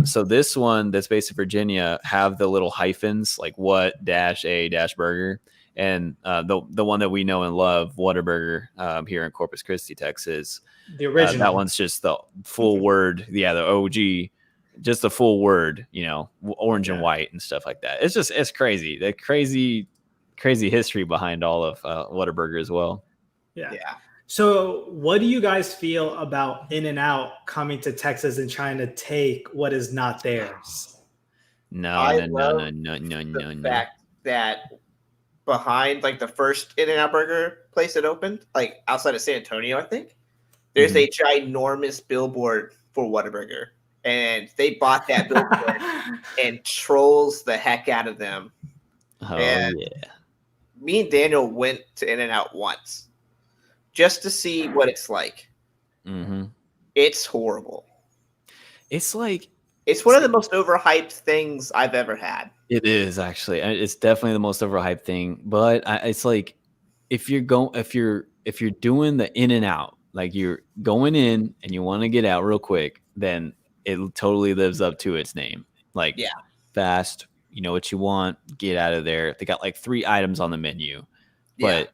So this one that's based in Virginia have the little hyphens like what-a-burger, and the one that we know and love, Whataburger, here in Corpus Christi, Texas. The original. That one's just the full word. Yeah, the OG, just the full word, orange and white and stuff like that. It's crazy. The crazy history behind all of Whataburger as well. Yeah. So what do you guys feel about In-N-Out coming to Texas and trying to take what is not theirs? No. The fact that behind like the first In-N-Out burger place that opened, like outside of San Antonio, I think, there's a ginormous billboard for Whataburger. And they bought that billboard and trolls the heck out of them. Oh, and me and Daniel went to In-N-Out once just to see what it's like. Mm-hmm. It's horrible. It's like it's one of the most overhyped things I've ever had. It is actually. It's definitely the most overhyped thing. But it's like if you're doing the in and out, like you're going in and you want to get out real quick, then it totally lives up to its name. Like fast, you know what you want, get out of there. They got like 3 items on the menu, but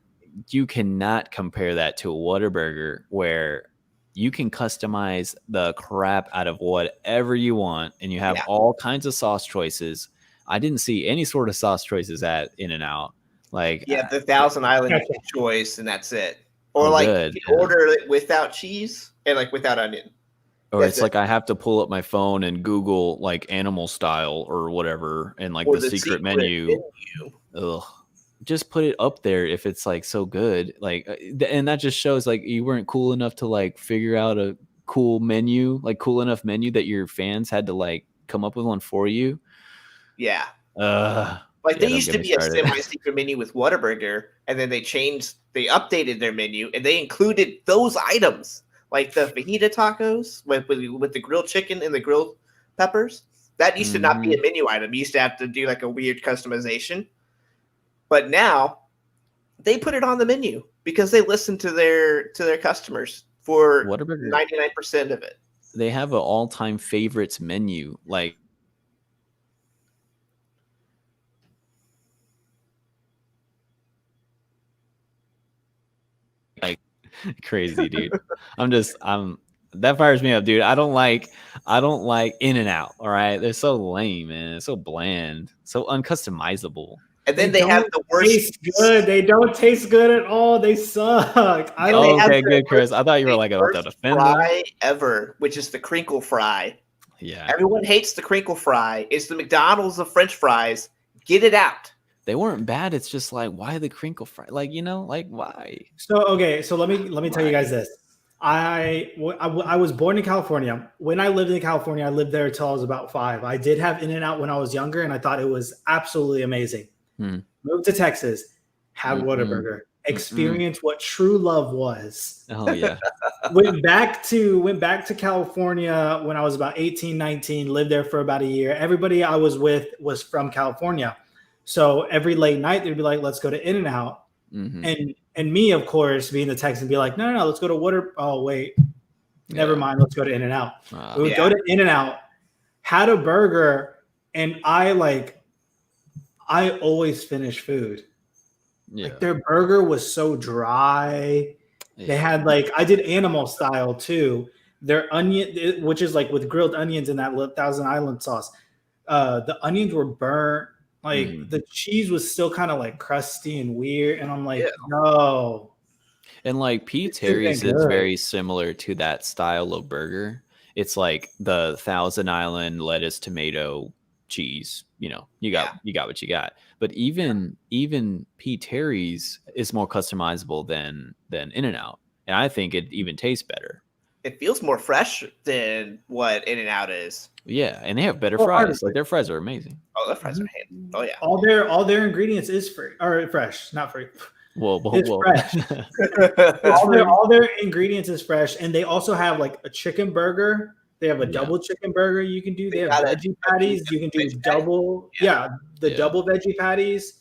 you cannot compare that to a Whataburger where you can customize the crap out of whatever you want, and you have all kinds of sauce choices. I didn't see any sort of sauce choices at In-N-Out. Like the Thousand Island choice, and that's it. Or you can order it without cheese and like without onion. Or it's like I have to pull up my phone and Google like animal style or whatever, and like the secret menu. Ugh. Just put it up there if it's like so good. Like, and that just shows like you weren't cool enough to like figure out a cool enough menu that your fans had to like come up with one for you. Yeah. They used to be a semi-secret menu with Whataburger, and then they updated their menu, and they included those items, like the fajita tacos with the grilled chicken and the grilled peppers. That used to not be a menu item. You used to have to do like a weird customization. But now they put it on the menu because they listen to their customers for 99% of it. They have an all-time favorites menu, like crazy, dude. That fires me up, dude. I don't like In-N-Out. All right, they're so lame, man. It's so bland, so uncustomizable. And then they have the worst. Taste good. They don't taste good at all. They suck. Okay, good, Chris. I thought you were like about to defend them. Fry ever, which is the crinkle fry. Yeah, everyone hates the crinkle fry. It's the McDonald's of French fries. Get it out. They weren't bad. It's just like, why the crinkle fry? Like, like why? So let me tell you guys this. I was born in California. When I lived in California, I lived there until I was about 5. I did have In-N-Out when I was younger, and I thought it was absolutely amazing. Moved to Texas, had Whataburger, experience what true love was. Oh yeah. went back to California when I was about 18, 19, lived there for about a year. Everybody I was with was from California. So every late night they'd be like, let's go to In-N-Out. And me, of course, being the Texan, be like, no, let's go to Water. Oh, wait, never mind. Let's go to In-N-Out. We would go to In-N-Out, had a burger, and I always finish food. Yeah. Like their burger was so dry. Yeah. They had I did animal style too. Their onion, which is like with grilled onions in that Thousand Island sauce. The onions were burnt. The cheese was still kind of crusty and weird. And I'm like, no. And P. Terry's is very similar to that style of burger. It's like the Thousand Island lettuce, tomato, cheese. You got what you got. But even P. Terry's is more customizable than In-N-Out. And I think it even tastes better. It feels more fresh than what In-N-Out is. Yeah, and they have better fries. Their fries are amazing. Oh, their fries are amazing. Oh yeah. All their ingredients is free or fresh, not free. It's fresh. all their ingredients is fresh, and they also have a chicken burger. They have a double chicken burger you can do. They have veggie patties. You can do double. Double veggie patties,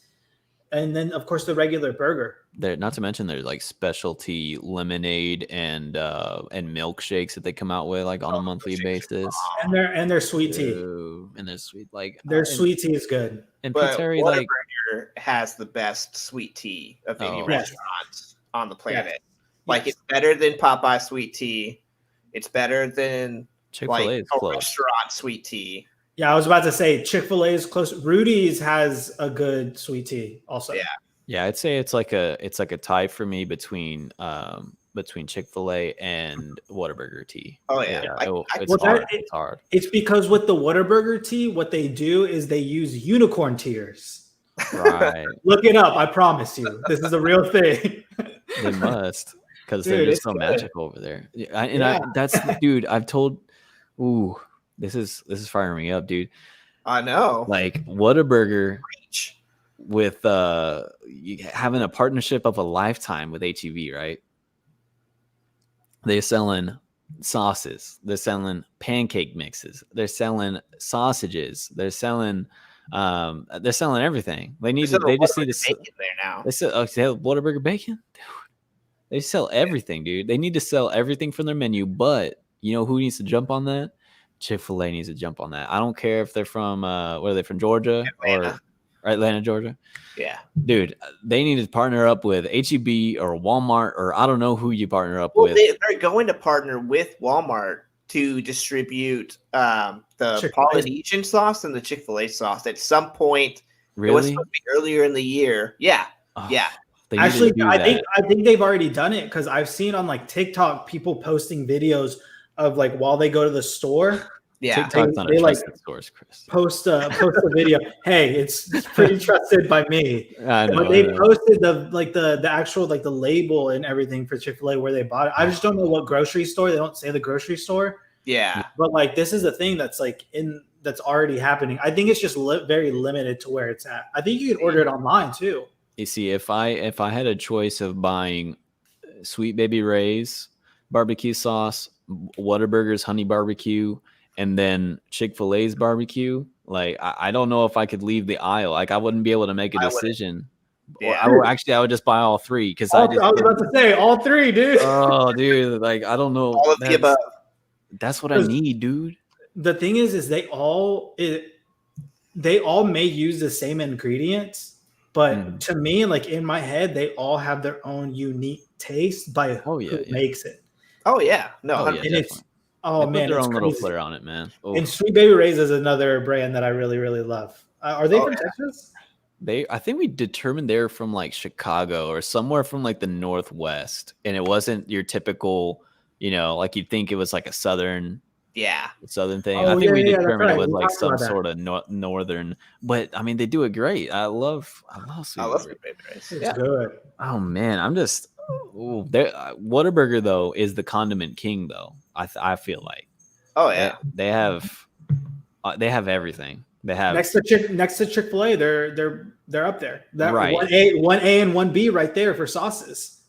and then of course the regular burger. Not to mention there's specialty lemonade and milkshakes that they come out with on a monthly basis, and their sweet tea. And their sweet their sweet tea is good. And Terry Whataburger has the best sweet tea of any restaurant on the planet. It's better than Popeye sweet tea. It's better than Chick-fil-A's a restaurant sweet tea. Yeah, I was about to say Chick-fil-A is close. Rudy's has a good sweet tea also. Yeah, I'd say it's like a tie for me between Chick-fil-A and Whataburger tea. Oh yeah, it's hard. It's because with the Whataburger tea, what they do is they use unicorn tears. Right. Look it up. I promise you, this is a real thing. They must, because they're just so magical over there. Dude. I've told. Ooh, this is firing me up, dude. I know. Whataburger with having a partnership of a lifetime with HEB, right? They're selling sauces. They're selling pancake mixes. They're selling sausages. They're selling everything. They just need to sell there now. They sell Whataburger bacon. Dude, they sell everything, dude. They need to sell everything from their menu, but you know who needs to jump on that? Chick-fil-A needs to jump on that. I don't care if they're from where are they from, Georgia or Atlanta, Georgia? Yeah. Dude, they need to partner up with HEB or Walmart, or I don't know who you partner up with. They're going to partner with Walmart to distribute the Polynesian sauce and the Chick-fil-A sauce at some point. Really? It was supposed to be earlier in the year. Yeah. Yeah. Actually, I think they've already done it, because I've seen on TikTok people posting videos of while they go to the store. Yeah, TikTok's not a trusted source, Chris. Post a video. Hey, it's pretty trusted by me. I know. But they posted the actual the label and everything for Chick-fil-A where they bought it. I just don't know what grocery store. They don't say the grocery store. Yeah, but this is a thing that's that's already happening. I think it's just very limited to where it's at. I think you can order it online too. You see, if I had a choice of buying Sweet Baby Ray's barbecue sauce, Whataburger's honey barbecue, and then Chick-fil-A's barbecue, I don't know if I could leave the aisle. I wouldn't be able to make a decision. Yeah. I would just buy all three, because I was about to say all three, dude. Oh, dude, I don't know. All of the above. That's what I need, dude. The thing is they all may use the same ingredients. But to me, in my head, they all have their own unique taste by who makes it. Oh yeah, no, Oh, yeah, 100%. And it's they put man, their it's own little crazy. flair on it, man. Oof. And Sweet Baby Ray's is another brand that I really, really love. Are they Oh, from yeah. Texas? I think we determined they're from like Chicago or somewhere from like the Northwest, and it wasn't your typical, like you'd think it was like a southern Yeah. thing. Oh, I think we that's determined right. it was We like talked some about that. sort of northern, but I mean they do it great. I love Sweet I love Baby Ray. Sweet Baby Ray's. It's Yeah. good. Oh man, I'm just Whataburger though is the condiment king though. I feel like Oh yeah. they have everything. They have Next to Chick-fil-A, they're up there. That Right. 1A and 1B right there for sauces.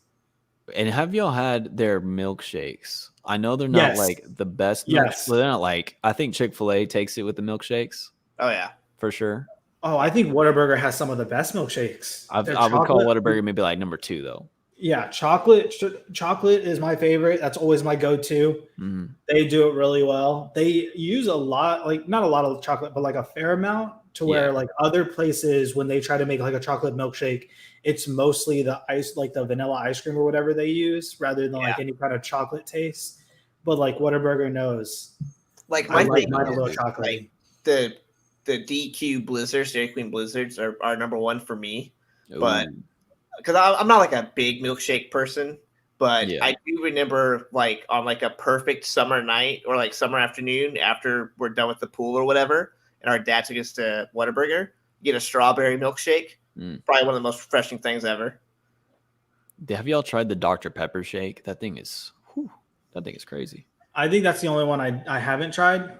And have y'all had their milkshakes? I know they're not Yes. like the best. Yes. Well, they're not like. I think Chick-fil-A takes it with the milkshakes Oh yeah. for sure. Oh, I think Whataburger has some of the best milkshakes. I Their would call chocolate- Whataburger maybe like number 2 though. Yeah, chocolate is my favorite. That's always my go-to. Mhm. They do it really well. They use a lot, like not a lot of chocolate, but like a fair amount to where Yeah. like other places when they try to make like a chocolate milkshake, it's mostly the ice, like the vanilla ice cream or whatever they use rather than like any kind of chocolate taste. But like Whataburger knows. Like I my like thing mine a little is, chocolatey. like the DQ Blizzards, Dairy Queen Blizzards are number one for me. But Ooh. because I'm not like a big milkshake person, but Yeah. I do remember like on like a perfect summer night or like summer afternoon after we're done with the pool or whatever, and our dad took us to Whataburger, get a strawberry milkshake. Probably one of the most refreshing things ever. Have y'all tried the Dr. Pepper shake? That thing is crazy. I think that's the only one I haven't tried.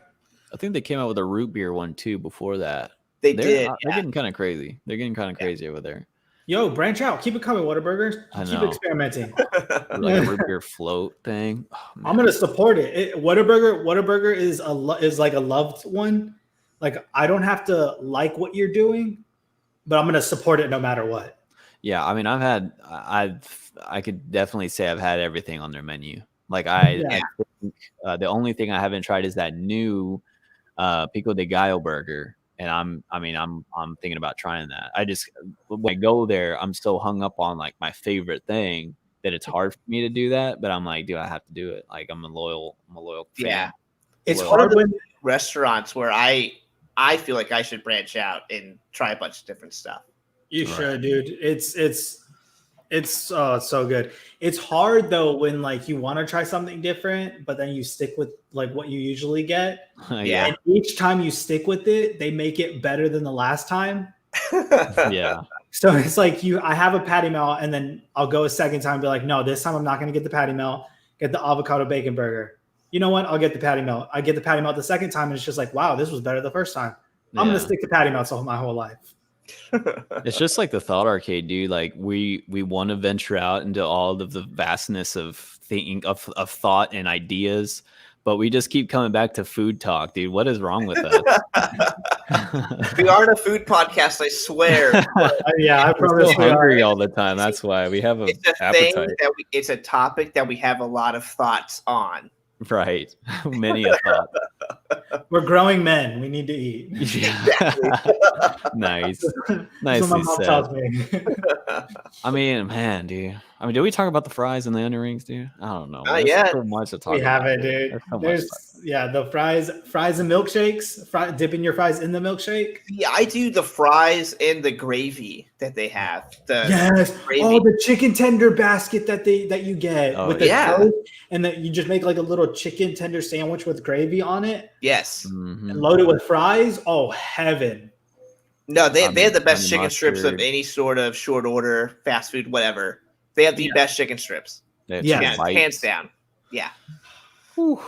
I think they came out with a root beer one too before that. They They're did. They're getting kind of crazy. They're getting kind of crazy over there. Yo, branch out. Keep it coming, Whataburger. I Keep know. experimenting. Like a root beer float thing. Oh, I'm gonna support it. Whataburger is like a loved one. Like I don't have to like what you're doing, but I'm gonna support it no matter what. Yeah, I mean, I could definitely say I've had everything on their menu. Like I think the only thing I haven't tried is that new pico de gallo burger, and I'm thinking about trying that. I just when I go there, I'm so hung up on like my favorite thing that it's hard for me to do that. But I'm like, do I have to do it? Like I'm a loyal fan. Yeah. It's One hard of when the restaurants where I feel like I should branch out and try a bunch of different stuff. you Right. should, dude. It's so good. It's hard though when like you want to try something different, but then you stick with like what you usually get. Yeah. And each time you stick with it, they make it better than the last time. Yeah. So it's like I have a patty melt, and then I'll go a second time and be like, no, this time I'm not going to get the patty melt, get the avocado bacon burger. You know what? I'll get the patty melt. I get the patty melt the second time, and it's just like, wow, this was better the first time. I'm going to stick to patty melts my whole life. It's just like the Thought Arcade, dude. Like we want to venture out into all of the vastness of thinking of thought and ideas, but we just keep coming back to food talk, dude. What is wrong with us? We aren't a food podcast, I swear. Yeah, I We're promise so we are. hungry all the time. That's why we have an It's a appetite. thing that it's a topic that we have a lot of thoughts on. Right. Many a thought. We're growing men. We need to eat. Exactly. Nice. That's Nicely what my mom said. tells me. I mean, man, dude. I mean, did we talk about the fries and the onion rings, dude? I don't know. Not There's yet. so much to talk We about. have it, dude. There's so much There's to the fries and milkshakes. Dipping your fries in the milkshake. Yeah, I do the fries and the gravy that they have. Yes. Gravy. Oh, the chicken tender basket that you get Oh, with the yeah. toast, and then you just make like a little chicken tender sandwich with gravy on it, Yes. Mhm. and loaded with fries. Oh, heaven! No, they Honey- have the best honey chicken strips of mustard. any sort of short order, fast food, whatever. They have the Yeah. best chicken strips. They have Yeah. chicken Yeah, bites. hands down. Yeah. Whew.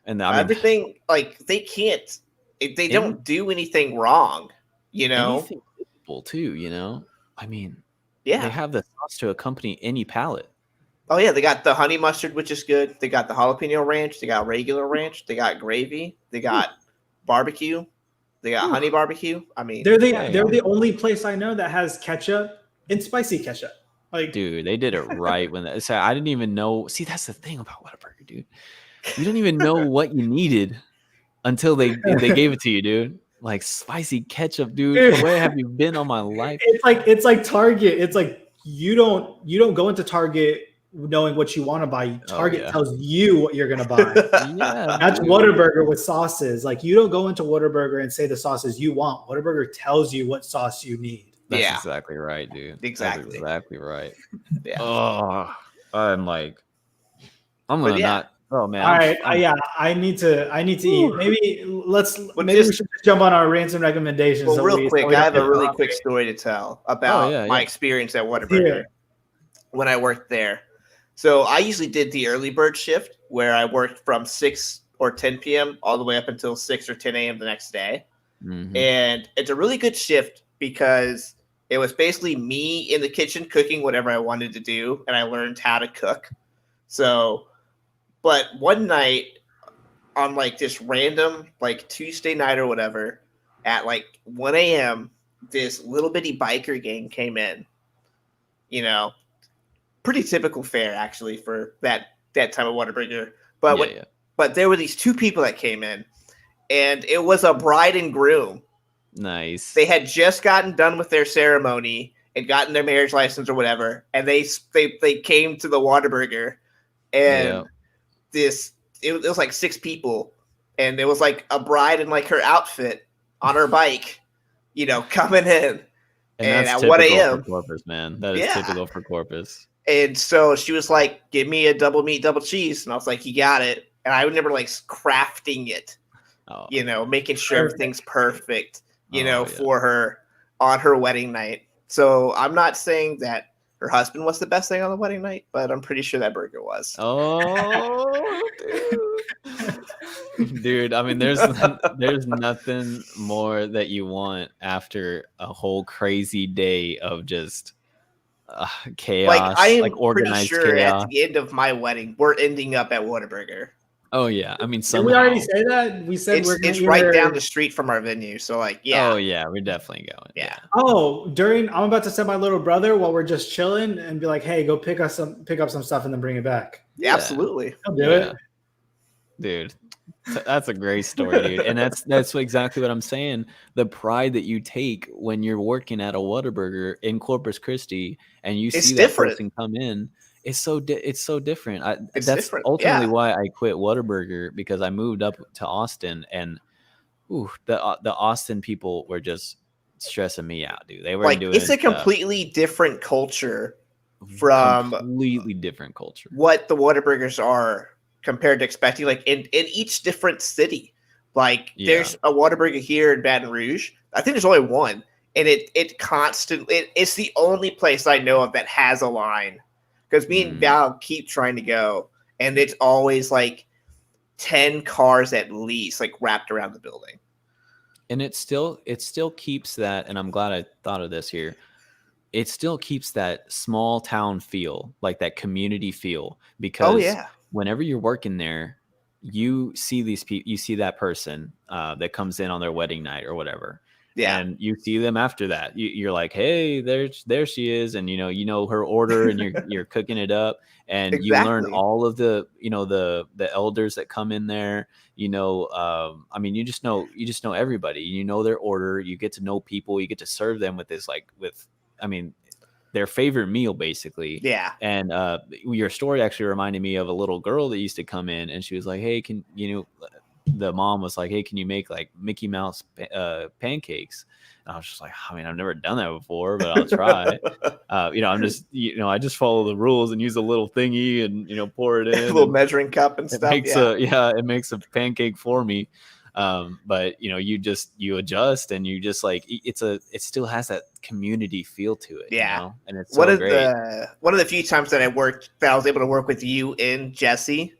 And I mean, Everything, like, they can't, they don't do anything wrong, you know? anything simple too, you know? I mean, Yeah. they have the sauce to accompany any palate. Oh, yeah. They got the honey mustard, which is good. They got the jalapeno ranch. They got regular ranch. They got gravy. They got barbecue. They got honey barbecue. I mean, They're the Yeah, they're yeah. the only place I know that has ketchup and spicy ketchup. Like, Dude, they did it right when that. So I didn't even know. See, that's the thing about Whataburger, dude. You don't even know what you needed until they gave it to you, dude. Like spicy ketchup, dude. Where have you been all my life? it's like Target. It's like you don't go into Target knowing what you want to buy. Target yeah. tells you what you're going to buy. Yeah, That's dude. Whataburger with sauces. Like, you don't go into Whataburger and say the sauces you want. Whataburger tells you what sauce you need. That's Yeah. exactly right, dude. Exactly. That's exactly right. Yeah. Oh, I'm But gonna yeah. not. Oh man. All right. Yeah, I need to eat. Maybe we should just jump on our rants and recommendations. Well, real quick, I have a really quick topic. story to tell about my experience at Whataburger when I worked there. So I usually did the early bird shift where I worked from 6 or 10 p.m. all the way up until 6 or 10 a.m. the next day. Mm-hmm. And it's a really good shift because it was basically me in the kitchen cooking whatever I wanted to do, and I learned how to cook. So, but one night on like this random like Tuesday night or whatever at like 1 a.m., this little bitty biker gang came in. You know, pretty typical fare actually for that time of Whataburger. But but there were these two people that came in, and it was a bride and groom. Nice. They had just gotten done with their ceremony and gotten their marriage license or whatever, and they came to the Whataburger, and it was like 6 people, and it was like a bride in like her outfit on her bike, you know, coming in. And that's at 1 a.m. for Corpus, man. That is typical for Corpus. And so she was like, "Give me a double meat, double cheese," and I was like, "You got it." And I remember like crafting it, you know, making sure everything's perfect, you know, for her on her wedding night. So I'm not saying that her husband was the best thing on the wedding night, but I'm pretty sure that burger was. Oh, dude. I mean, there's nothing more that you want after a whole crazy day of just chaos. Like, I am organized pretty sure chaos. at the end of my wedding, we're ending up at Whataburger. Oh yeah, I mean, did we already say that? We said it's right down the street from our venue, so like, yeah. Oh yeah, we're definitely going. Yeah. Oh, I'm about to send my little brother while we're just chilling and be like, "Hey, go pick up some stuff and then bring it back." Yeah, absolutely, I'll do it, dude. That's a great story, dude, and that's exactly what I'm saying. The pride that you take when you're working at a Whataburger in Corpus Christi and you see that person come in. It's so different. That's different. Ultimately why I quit Whataburger, because I moved up to Austin, and the Austin people were just stressing me out, dude. They were like, it's a completely different culture from completely different culture. What the Whataburgers are compared to expecting, like in each different city. Like there's a Whataburger here in Baton Rouge. I think there's only one, and it's the only place I know of that has a line. Because me and Val keep trying to go, and it's always like 10 cars at least, like wrapped around the building. And it still keeps that, and I'm glad I thought of this here. It still keeps that small town feel, like that community feel, because whenever you're working there, you see these people, you see that person that comes in on their wedding night or whatever. Yeah, and you see them after that. You're like, hey, there she is, and you know her order, and you're cooking it up, and you learn all of the the elders that come in there. I mean, you just know everybody. You know their order. You get to know people. You get to serve them with this their favorite meal, basically. Yeah. And your story actually reminded me of a little girl that used to come in, and she was like, hey, the mom was like, hey, can you make like Mickey Mouse pancakes? And I was just like, I mean, I've never done that before, but I'll try. I'm just, I just follow the rules and use a little thingy and, pour it in. A little measuring cup and stuff. It makes a pancake for me. But you adjust, and you just like, it still has that community feel to it. And it's so great. One of the few times that I was able to work with you and Jesse,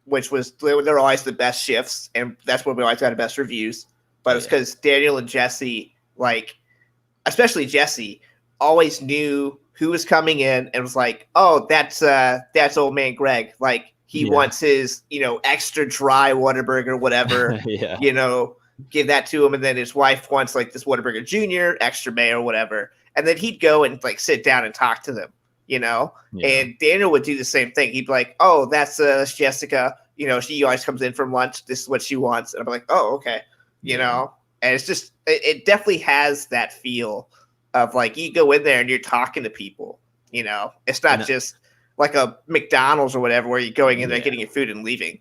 which was, they're always the best shifts, and that's where we always got the best reviews. But it's because Daniel and Jesse, like, especially Jesse, always knew who was coming in and was like, oh, that's old man Greg. Like, he wants his, extra dry Whataburger, whatever, give that to him. And then his wife wants like this Whataburger Junior, extra mayo or whatever. And then he'd go and like sit down and talk to them. And Daniel would do the same thing. He'd be like, oh, that's Jessica. She always comes in from lunch. This is what she wants. And I'm like, oh, okay. And it's just, it definitely has that feel of like, you go in there and you're talking to people, it's not just like a McDonald's or whatever, where you're going in there, getting your food and leaving.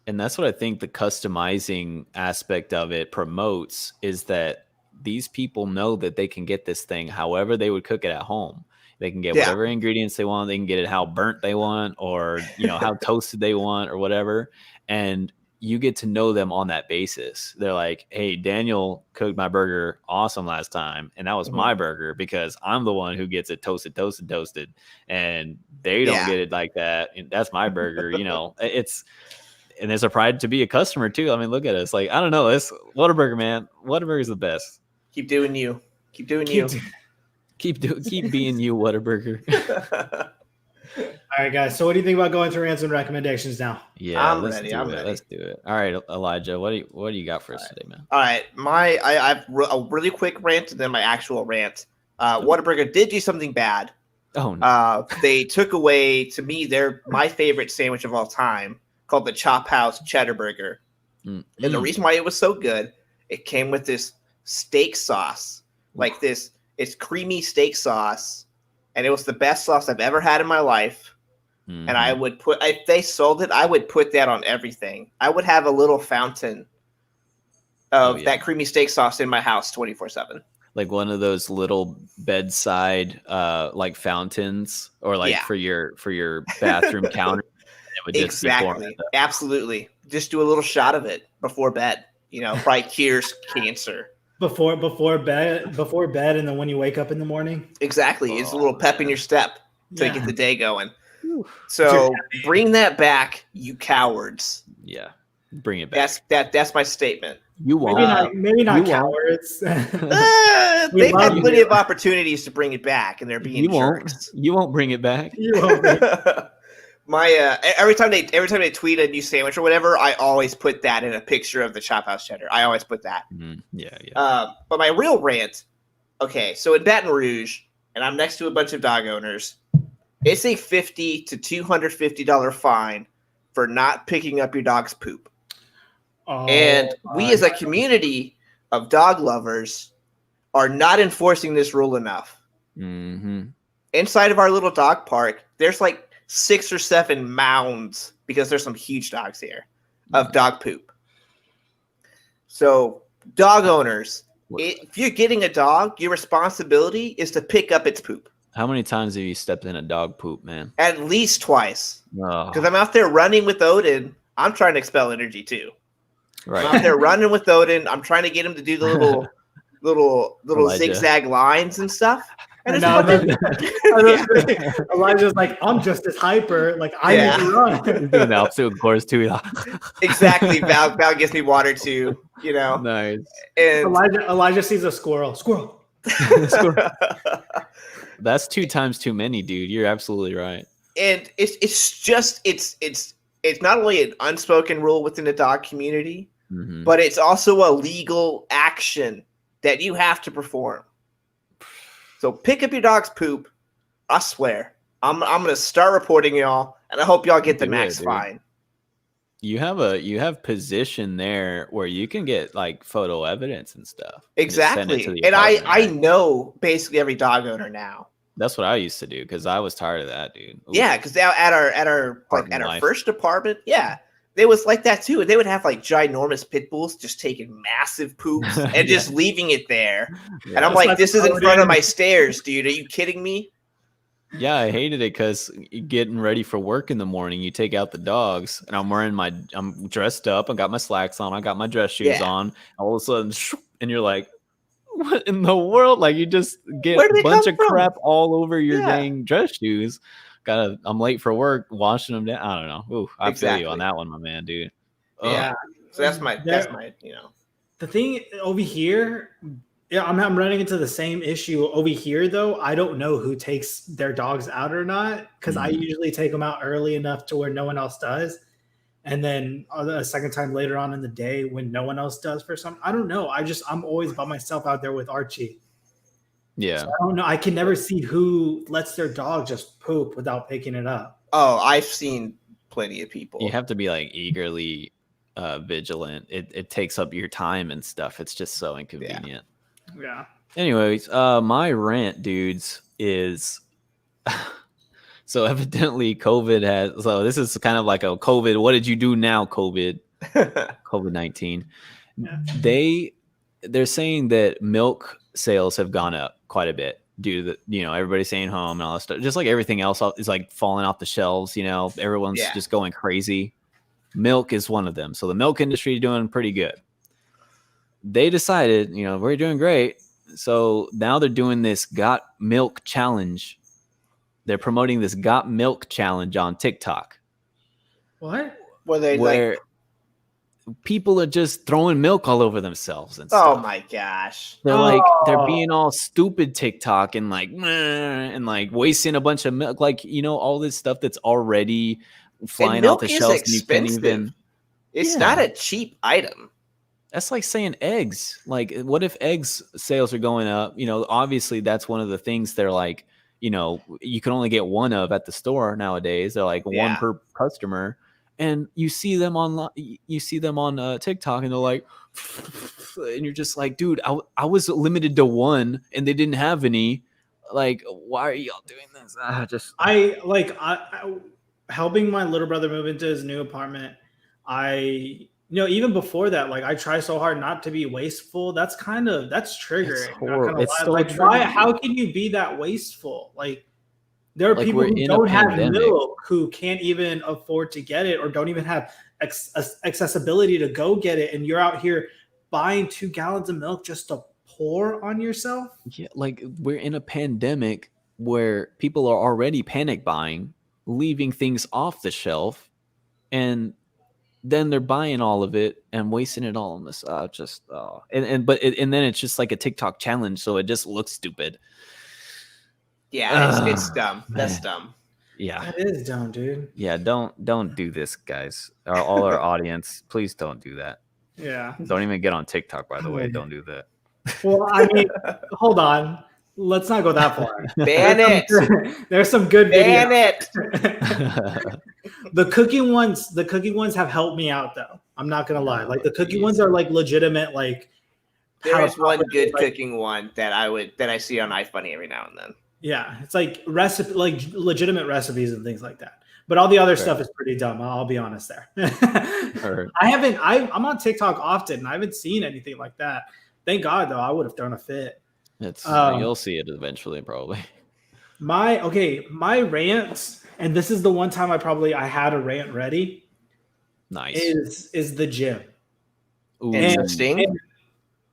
And that's what I think the customizing aspect of it promotes, is that these people know that they can get this thing however they would cook it at home. They can get whatever ingredients they want. They can get it how burnt they want, or how toasted they want, or whatever. And you get to know them on that basis. They're like, hey, Daniel cooked my burger awesome last time, and that was my burger because I'm the one who gets it toasted, and they don't get it like that. And that's my burger. And there's a pride to be a customer too. I mean, look at us. Like, I don't know. It's Whataburger, man. Whataburger is the best. Keep doing you. Keep doing you. Keep being you, Whataburger. All right, guys. So what do you think about going through rants and recommendations now? Yeah, I'm ready. Let's do it. All right, Elijah, what do you got for us today, man? All right, I've a really quick rant and then my actual rant. Whataburger did do something bad. Oh no. They took away, to me, my favorite sandwich of all time, called the Chop House Cheddar Burger. And the reason why it was so good, it came with this steak sauce, like this. It's creamy steak sauce, and it was the best sauce I've ever had in my life. And I would if they sold it, I would put that on everything. I would have a little fountain of that creamy steak sauce in my house 24/7. Like one of those little bedside like fountains, or like for your bathroom counter. It would just exactly. Absolutely. Just do a little shot of it before bed. Probably cures cancer. Before bed, and then when you wake up in the morning. Exactly. It's a little pep in your step to get the day going. So bring that back, you cowards. Yeah. Bring it back. That's my statement. You won't. Maybe not cowards. They've had plenty of opportunities to bring it back, and they're being jerks. You won't bring it back. You won't bring it back. Every time they tweet a new sandwich or whatever, I always put that in a picture of the Chop House Cheddar. I always put that. But my real rant, okay, so in Baton Rouge, and I'm next to a bunch of dog owners, it's a $50 to $250 fine for not picking up your dog's poop. And we as a community of dog lovers are not enforcing this rule enough. Inside of our little dog park, there's like 6 or 7 mounds, because there's some huge dogs here, of dog poop. So dog owners, if you're getting a dog, your responsibility is to pick up its poop. How many times have you stepped in a dog poop, man? At least twice. Because I'm out there running with Odin. I'm trying to expel energy too. Right. I'm out there running with Odin. I'm trying to get him to do the little zigzag lines and stuff. And Elijah's like, I'm just as hyper. Like, I need to run. He's doing the opposite course too. Exactly. Val gives me water too. Nice. And Elijah sees a squirrel. Squirrel. That's 2 times too many, dude. You're absolutely right. And it's not only an unspoken rule within the dog community, but it's also a legal action that you have to perform. So pick up your dog's poop. I swear. I'm gonna start reporting y'all, and I hope y'all get the max fine. You have position there where you can get like photo evidence and stuff. Exactly. And I know basically every dog owner now. That's what I used to do because I was tired of that, dude. Ooh. Yeah, because at our first apartment, they was like that too. They would have like ginormous pit bulls just taking massive poops and just leaving it there. Yeah. And I'm like, this is in front of my stairs, dude. Are you kidding me? Yeah, I hated it because getting ready for work in the morning, you take out the dogs, and I'm dressed up, I got my slacks on, I got my dress shoes on. All of a sudden, and you're like, what in the world? Like, you just get a bunch of crap all over your dang dress shoes. I'm late for work, washing them down. I don't know. Ooh, I feel you on that one, my man, dude. Yeah. So that's my The thing over here, I'm running into the same issue over here though. I don't know who takes their dogs out or not, because I usually take them out early enough to where no one else does. And then a second time later on in the day when no one else does for some, I don't know. I'm always by myself out there with Archie. Yeah. So I don't know. I can never see who lets their dog just poop without picking it up. Oh, I've seen plenty of people. You have to be like eagerly vigilant. It takes up your time and stuff. It's just so inconvenient. Yeah. Anyways, my rant, dudes, is So evidently COVID has, so this is kind of like a COVID. What did you do now? COVID-19. Yeah. They're saying that milk sales have gone up quite a bit due to the, everybody staying home and all that stuff. Just like everything else is like falling off the shelves, everyone's just going crazy. Milk is one of them. So the milk industry is doing pretty good. They decided, we're doing great. So now they're doing this Got Milk Challenge. They're promoting this Got Milk Challenge on TikTok. What? Where people are just throwing milk all over themselves and stuff. Oh my gosh. They're being all stupid TikTok and wasting a bunch of milk. All this stuff that's already flying out the shelves. Expensive. And you can't it's not a cheap item. That's like saying eggs. Like, what if eggs sales are going up? Obviously that's one of the things they're like, you can only get one of at the store nowadays. They're like one per customer. And you see them on TikTok, and they're like, and you're just like, dude, I was limited to one, and they didn't have any. Like, why are y'all doing this? I helping my little brother move into his new apartment. Even before that, I try so hard not to be wasteful. That's triggering. It's so why? How can you be that wasteful? There are people who don't have milk who can't even afford to get it or don't even have accessibility to go get it. And you're out here buying 2 gallons of milk just to pour on yourself. Yeah, we're in a pandemic where people are already panic buying, leaving things off the shelf, and then they're buying all of it and wasting it all on this. And then it's just like a TikTok challenge, so it just looks stupid. Yeah, it's dumb. That's dumb. Yeah, that is dumb, dude. Yeah, don't do this, guys. All our audience, please don't do that. Yeah. Don't even get on TikTok, by the way. Don't do that. Well, hold on. Let's not go that far. Ban it. There's some good videos. Ban it. The cooking ones have helped me out, though. I'm not gonna lie. The cooking ones are legitimate. There's one good cooking one that I see on iFunny every now and then. Yeah, it's recipe, legitimate recipes and things like that. But all the other stuff is pretty dumb. I'll be honest there. I'm on TikTok often, and I haven't seen anything like that. Thank God, though. I would have thrown a fit. You'll see it eventually, probably. My rants, and this is the one time I had a rant ready. Nice. Is the gym. Ooh. Interesting. And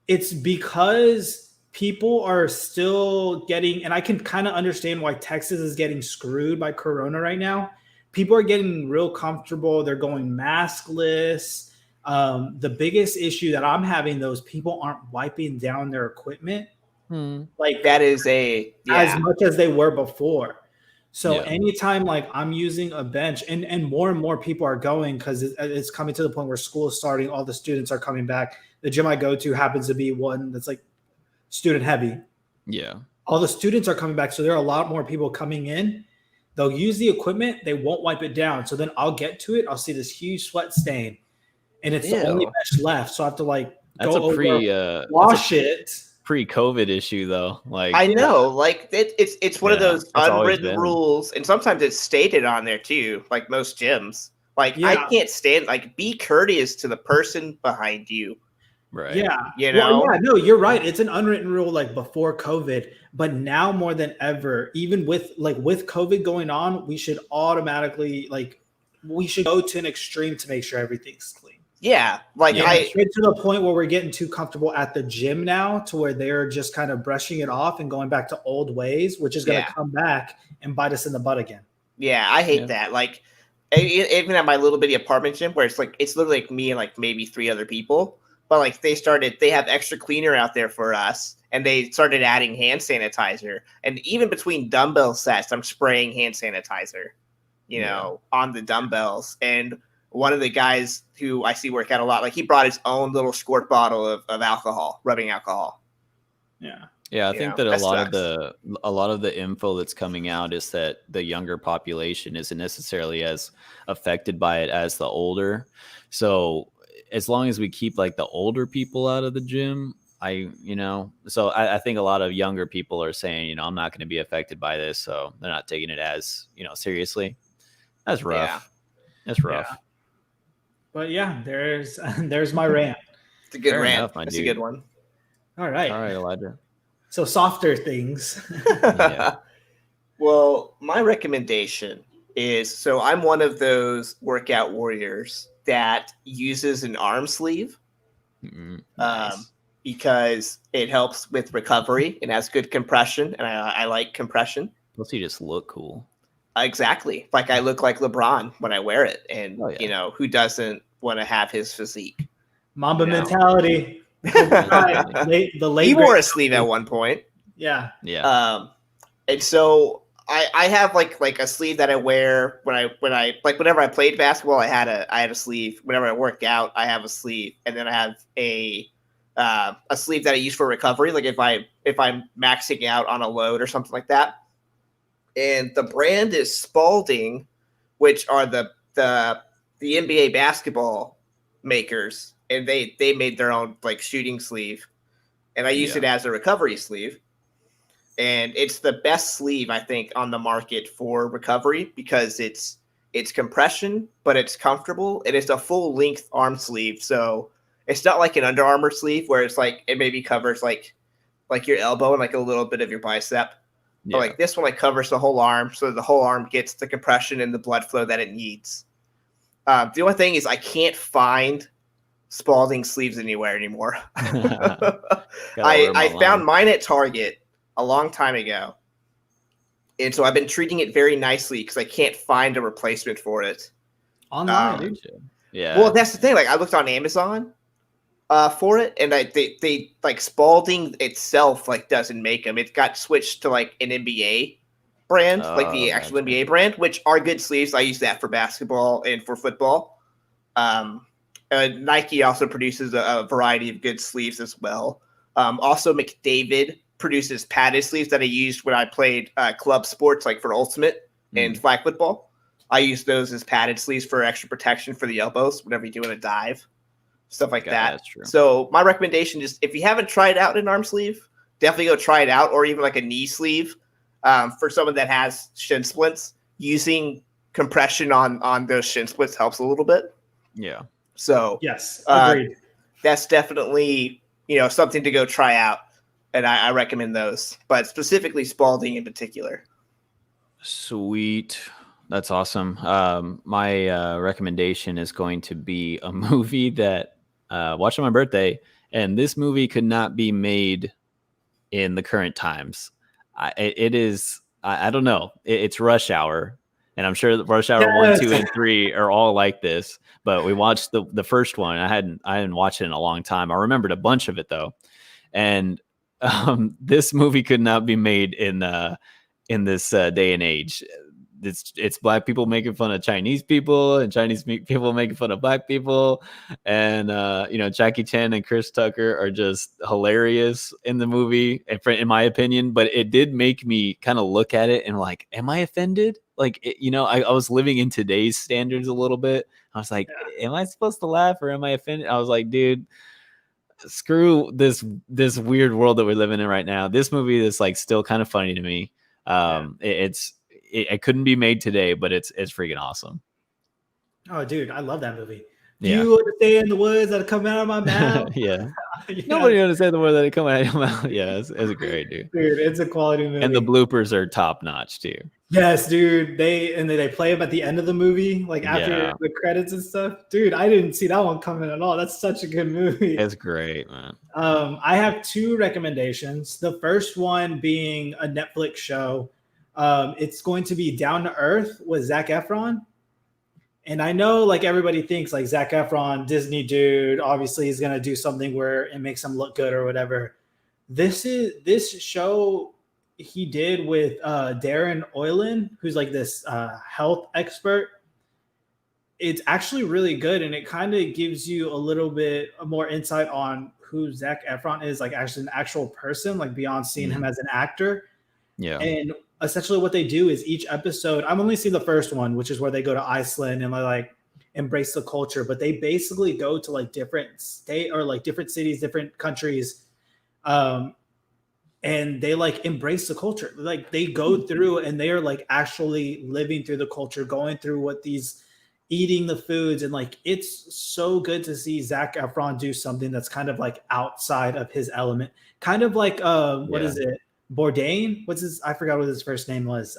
it's because people are still getting, and I can kind of understand why Texas is getting screwed by Corona right now. People are getting real comfortable. They're going maskless. The biggest issue that I'm having, though, is people aren't wiping down their equipment. That is as much as they were before. So anytime I'm using a bench, and more people are going because it's coming to the point where school is starting. All the students are coming back. The gym I go to happens to be one that's student heavy. Yeah. All the students are coming back. So there are a lot more people coming in. They'll use the equipment. They won't wipe it down. So then I'll get to it. I'll see this huge sweat stain. And it's the only mesh left. So I have to wash it. Pre-COVID issue though. I know. It's one of those unwritten rules. And sometimes it's stated on there too. Like most gyms. I can't stand be courteous to the person behind you. Right. Yeah. No, you're right. It's an unwritten rule before COVID, but now more than ever, even with COVID going on, we should automatically we should go to an extreme to make sure everything's clean. Yeah. Straight to the point where we're getting too comfortable at the gym now to where they're just kind of brushing it off and going back to old ways, which is going to come back and bite us in the butt again. Yeah. I hate that. Even at my little bitty apartment gym where it's literally me and maybe 3 other people. But they have extra cleaner out there for us, and they started adding hand sanitizer. And even between dumbbell sets, I'm spraying hand sanitizer, on the dumbbells. And one of the guys who I see work out a lot, he brought his own little squirt bottle of alcohol, rubbing alcohol. Yeah. Yeah, I think that a lot of the info that's coming out is that the younger population isn't necessarily as affected by it as the older. So as long as we keep the older people out of the gym, so I think a lot of younger people are saying, I'm not going to be affected by this, so they're not taking it as, seriously. That's rough. Yeah. That's rough. Yeah. But yeah, there's my rant. It's a good Fair rant. enough, my It's dude. a good one. All right. All right, Elijah. So softer things. Yeah. Well, my recommendation is, so I'm one of those workout warriors that uses an arm sleeve. Nice. Because it helps with recovery and has good compression, and I like compression. Plus, you just look cool. Exactly. Like I look like LeBron when I wear it, and who doesn't want to have his physique? Mamba mentality. He wore a sleeve at one point. Yeah. Yeah. And so I have like a sleeve that I wear when I whenever I played basketball, I had a sleeve. Whenever I work out, I have a sleeve, and then I have a sleeve that I use for recovery, like if I'm maxing out on a load or something like that. And the brand is Spalding, which are the NBA basketball makers, and they made their own like shooting sleeve, and I use it as a recovery sleeve. And it's the best sleeve, I think, on the market for recovery because it's compression, but it's comfortable, and it's a full length arm sleeve, so it's not like an Under Armour sleeve where it's like it maybe covers like your elbow and like a little bit of your bicep. Yeah. But like this one like covers the whole arm, so the whole arm gets the compression and the blood flow that it needs. The only thing is I can't find Spalding sleeves anywhere anymore. I found mine at Target a long time ago. And so I've been treating it very nicely because I can't find a replacement for it. Online, yeah. Well, that's the thing. Like I looked on Amazon for it, and they like Spalding itself like doesn't make them. It got switched to like an NBA brand, like the actual NBA brand, which are good sleeves. I use that for basketball and for football. Nike also produces a variety of good sleeves as well. Also, McDavid produces padded sleeves that I used when I played club sports, like for ultimate and flag football. I use those as padded sleeves for extra protection for the elbows whenever you're doing a dive. Stuff like that. That's true. So my recommendation is if you haven't tried out an arm sleeve, definitely go try it out, or even like a knee sleeve for someone that has shin splints. Using compression on those shin splits helps a little bit. Yeah. So yes, agreed. That's definitely something to go try out, and I recommend those, but specifically Spalding in particular. Sweet. That's awesome. My recommendation is going to be a movie that watched on my birthday, and this movie could not be made in the current times. It is, I don't know. It's Rush Hour, and I'm sure that Rush Hour 1, 2, and 3 are all like this. But we watched the first one. I hadn't watched it in a long time. I remembered a bunch of it though, and this movie could not be made in this day and age. It's black people making fun of Chinese people and Chinese people making fun of black people. And, Jackie Chan and Chris Tucker are just hilarious in the movie, in my opinion. But it did make me kind of look at it and like, am I offended? Like, I was living in today's standards a little bit. I was like, am I supposed to laugh or am I offended? I was like, dude, screw this weird world that we're living in right now. This movie is like still kind of funny to me. It couldn't be made today, but it's freaking awesome. Oh, dude, I love that movie. Do you understand the words that are coming out of my mouth? Yeah. Nobody understands the words that are coming out of your mouth. Yeah, it's great, dude. Dude, it's a quality movie. And the bloopers are top notch too. Yes, dude. They play them at the end of the movie, like after the credits and stuff. Dude, I didn't see that one coming at all. That's such a good movie. It's great, man. I have 2 recommendations. The first one being a Netflix show. It's going to be Down to Earth with Zac Efron. And I know like everybody thinks like Zac Efron, Disney dude, obviously he's going to do something where it makes him look good or whatever. This show he did with Darren Oyland, who's like this health expert. It's actually really good. And it kind of gives you a little bit more insight on who Zac Efron is, like actually an actual person, like beyond seeing him as an actor. Yeah. And essentially what they do is each episode, I've only seen the first one, which is where they go to Iceland and like embrace the culture, but they basically go to like different state or like different cities, different countries, And they like embrace the culture. Like they go through and they are like actually living through the culture, going through what these eating the foods. And like, it's so good to see Zac Efron do something that's kind of like outside of his element. Kind of like, what is it? Bourdain? I forgot what his first name was.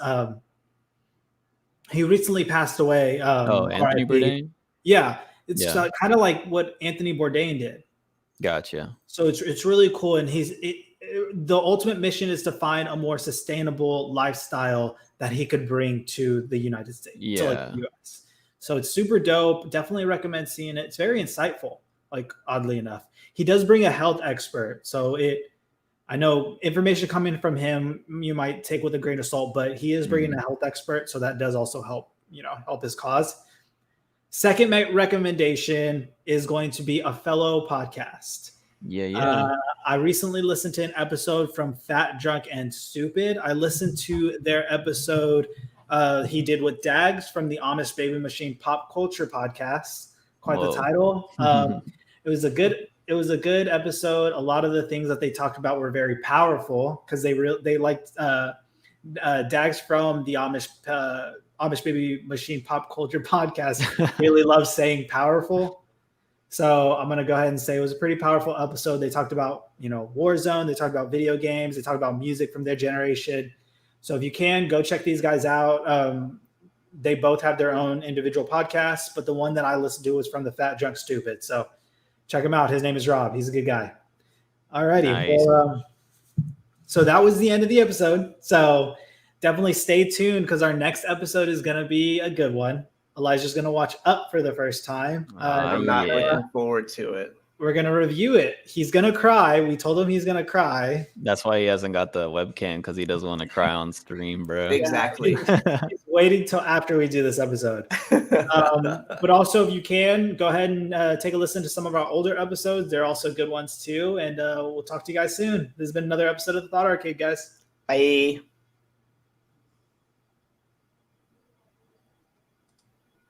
He recently passed away. Anthony Bourdain? Yeah. It's kind of like what Anthony Bourdain did. Gotcha. So it's really cool. And the ultimate mission is to find a more sustainable lifestyle that he could bring to the United States, to like the US. So it's super dope. Definitely recommend seeing it. It's very insightful, like oddly enough. He does bring a health expert. So I know information coming from him, you might take with a grain of salt, but he is bringing a health expert. So that does also help his cause. Second recommendation is going to be a fellow podcast. I recently listened to an episode from Fat, Drunk, and Stupid. I listened to their episode he did with Dags from the Amish Baby Machine Pop Culture Podcast. Quite the title. It was a good episode. A lot of the things that they talked about were very powerful because they liked Dags from the Amish Baby Machine Pop Culture Podcast. Really love saying powerful. So I'm going to go ahead and say it was a pretty powerful episode. They talked about, Warzone. They talked about video games. They talked about music from their generation. So if you can, go check these guys out. They both have their own individual podcasts, but the one that I listened to was from the Fat, Drunk, Stupid. So check him out. His name is Rob. He's a good guy. All righty. Nice. Well, so that was the end of the episode. So definitely stay tuned because our next episode is going to be a good one. Elijah's going to watch Up for the first time. I'm not looking forward to it. We're going to review it. He's going to cry. We told him he's going to cry. That's why he hasn't got the webcam, because he doesn't want to cry on stream, bro. Exactly. He's waiting till after we do this episode. But also, if you can, go ahead and take a listen to some of our older episodes. They're also good ones, too. And we'll talk to you guys soon. This has been another episode of The Thought Arcade, guys. Bye.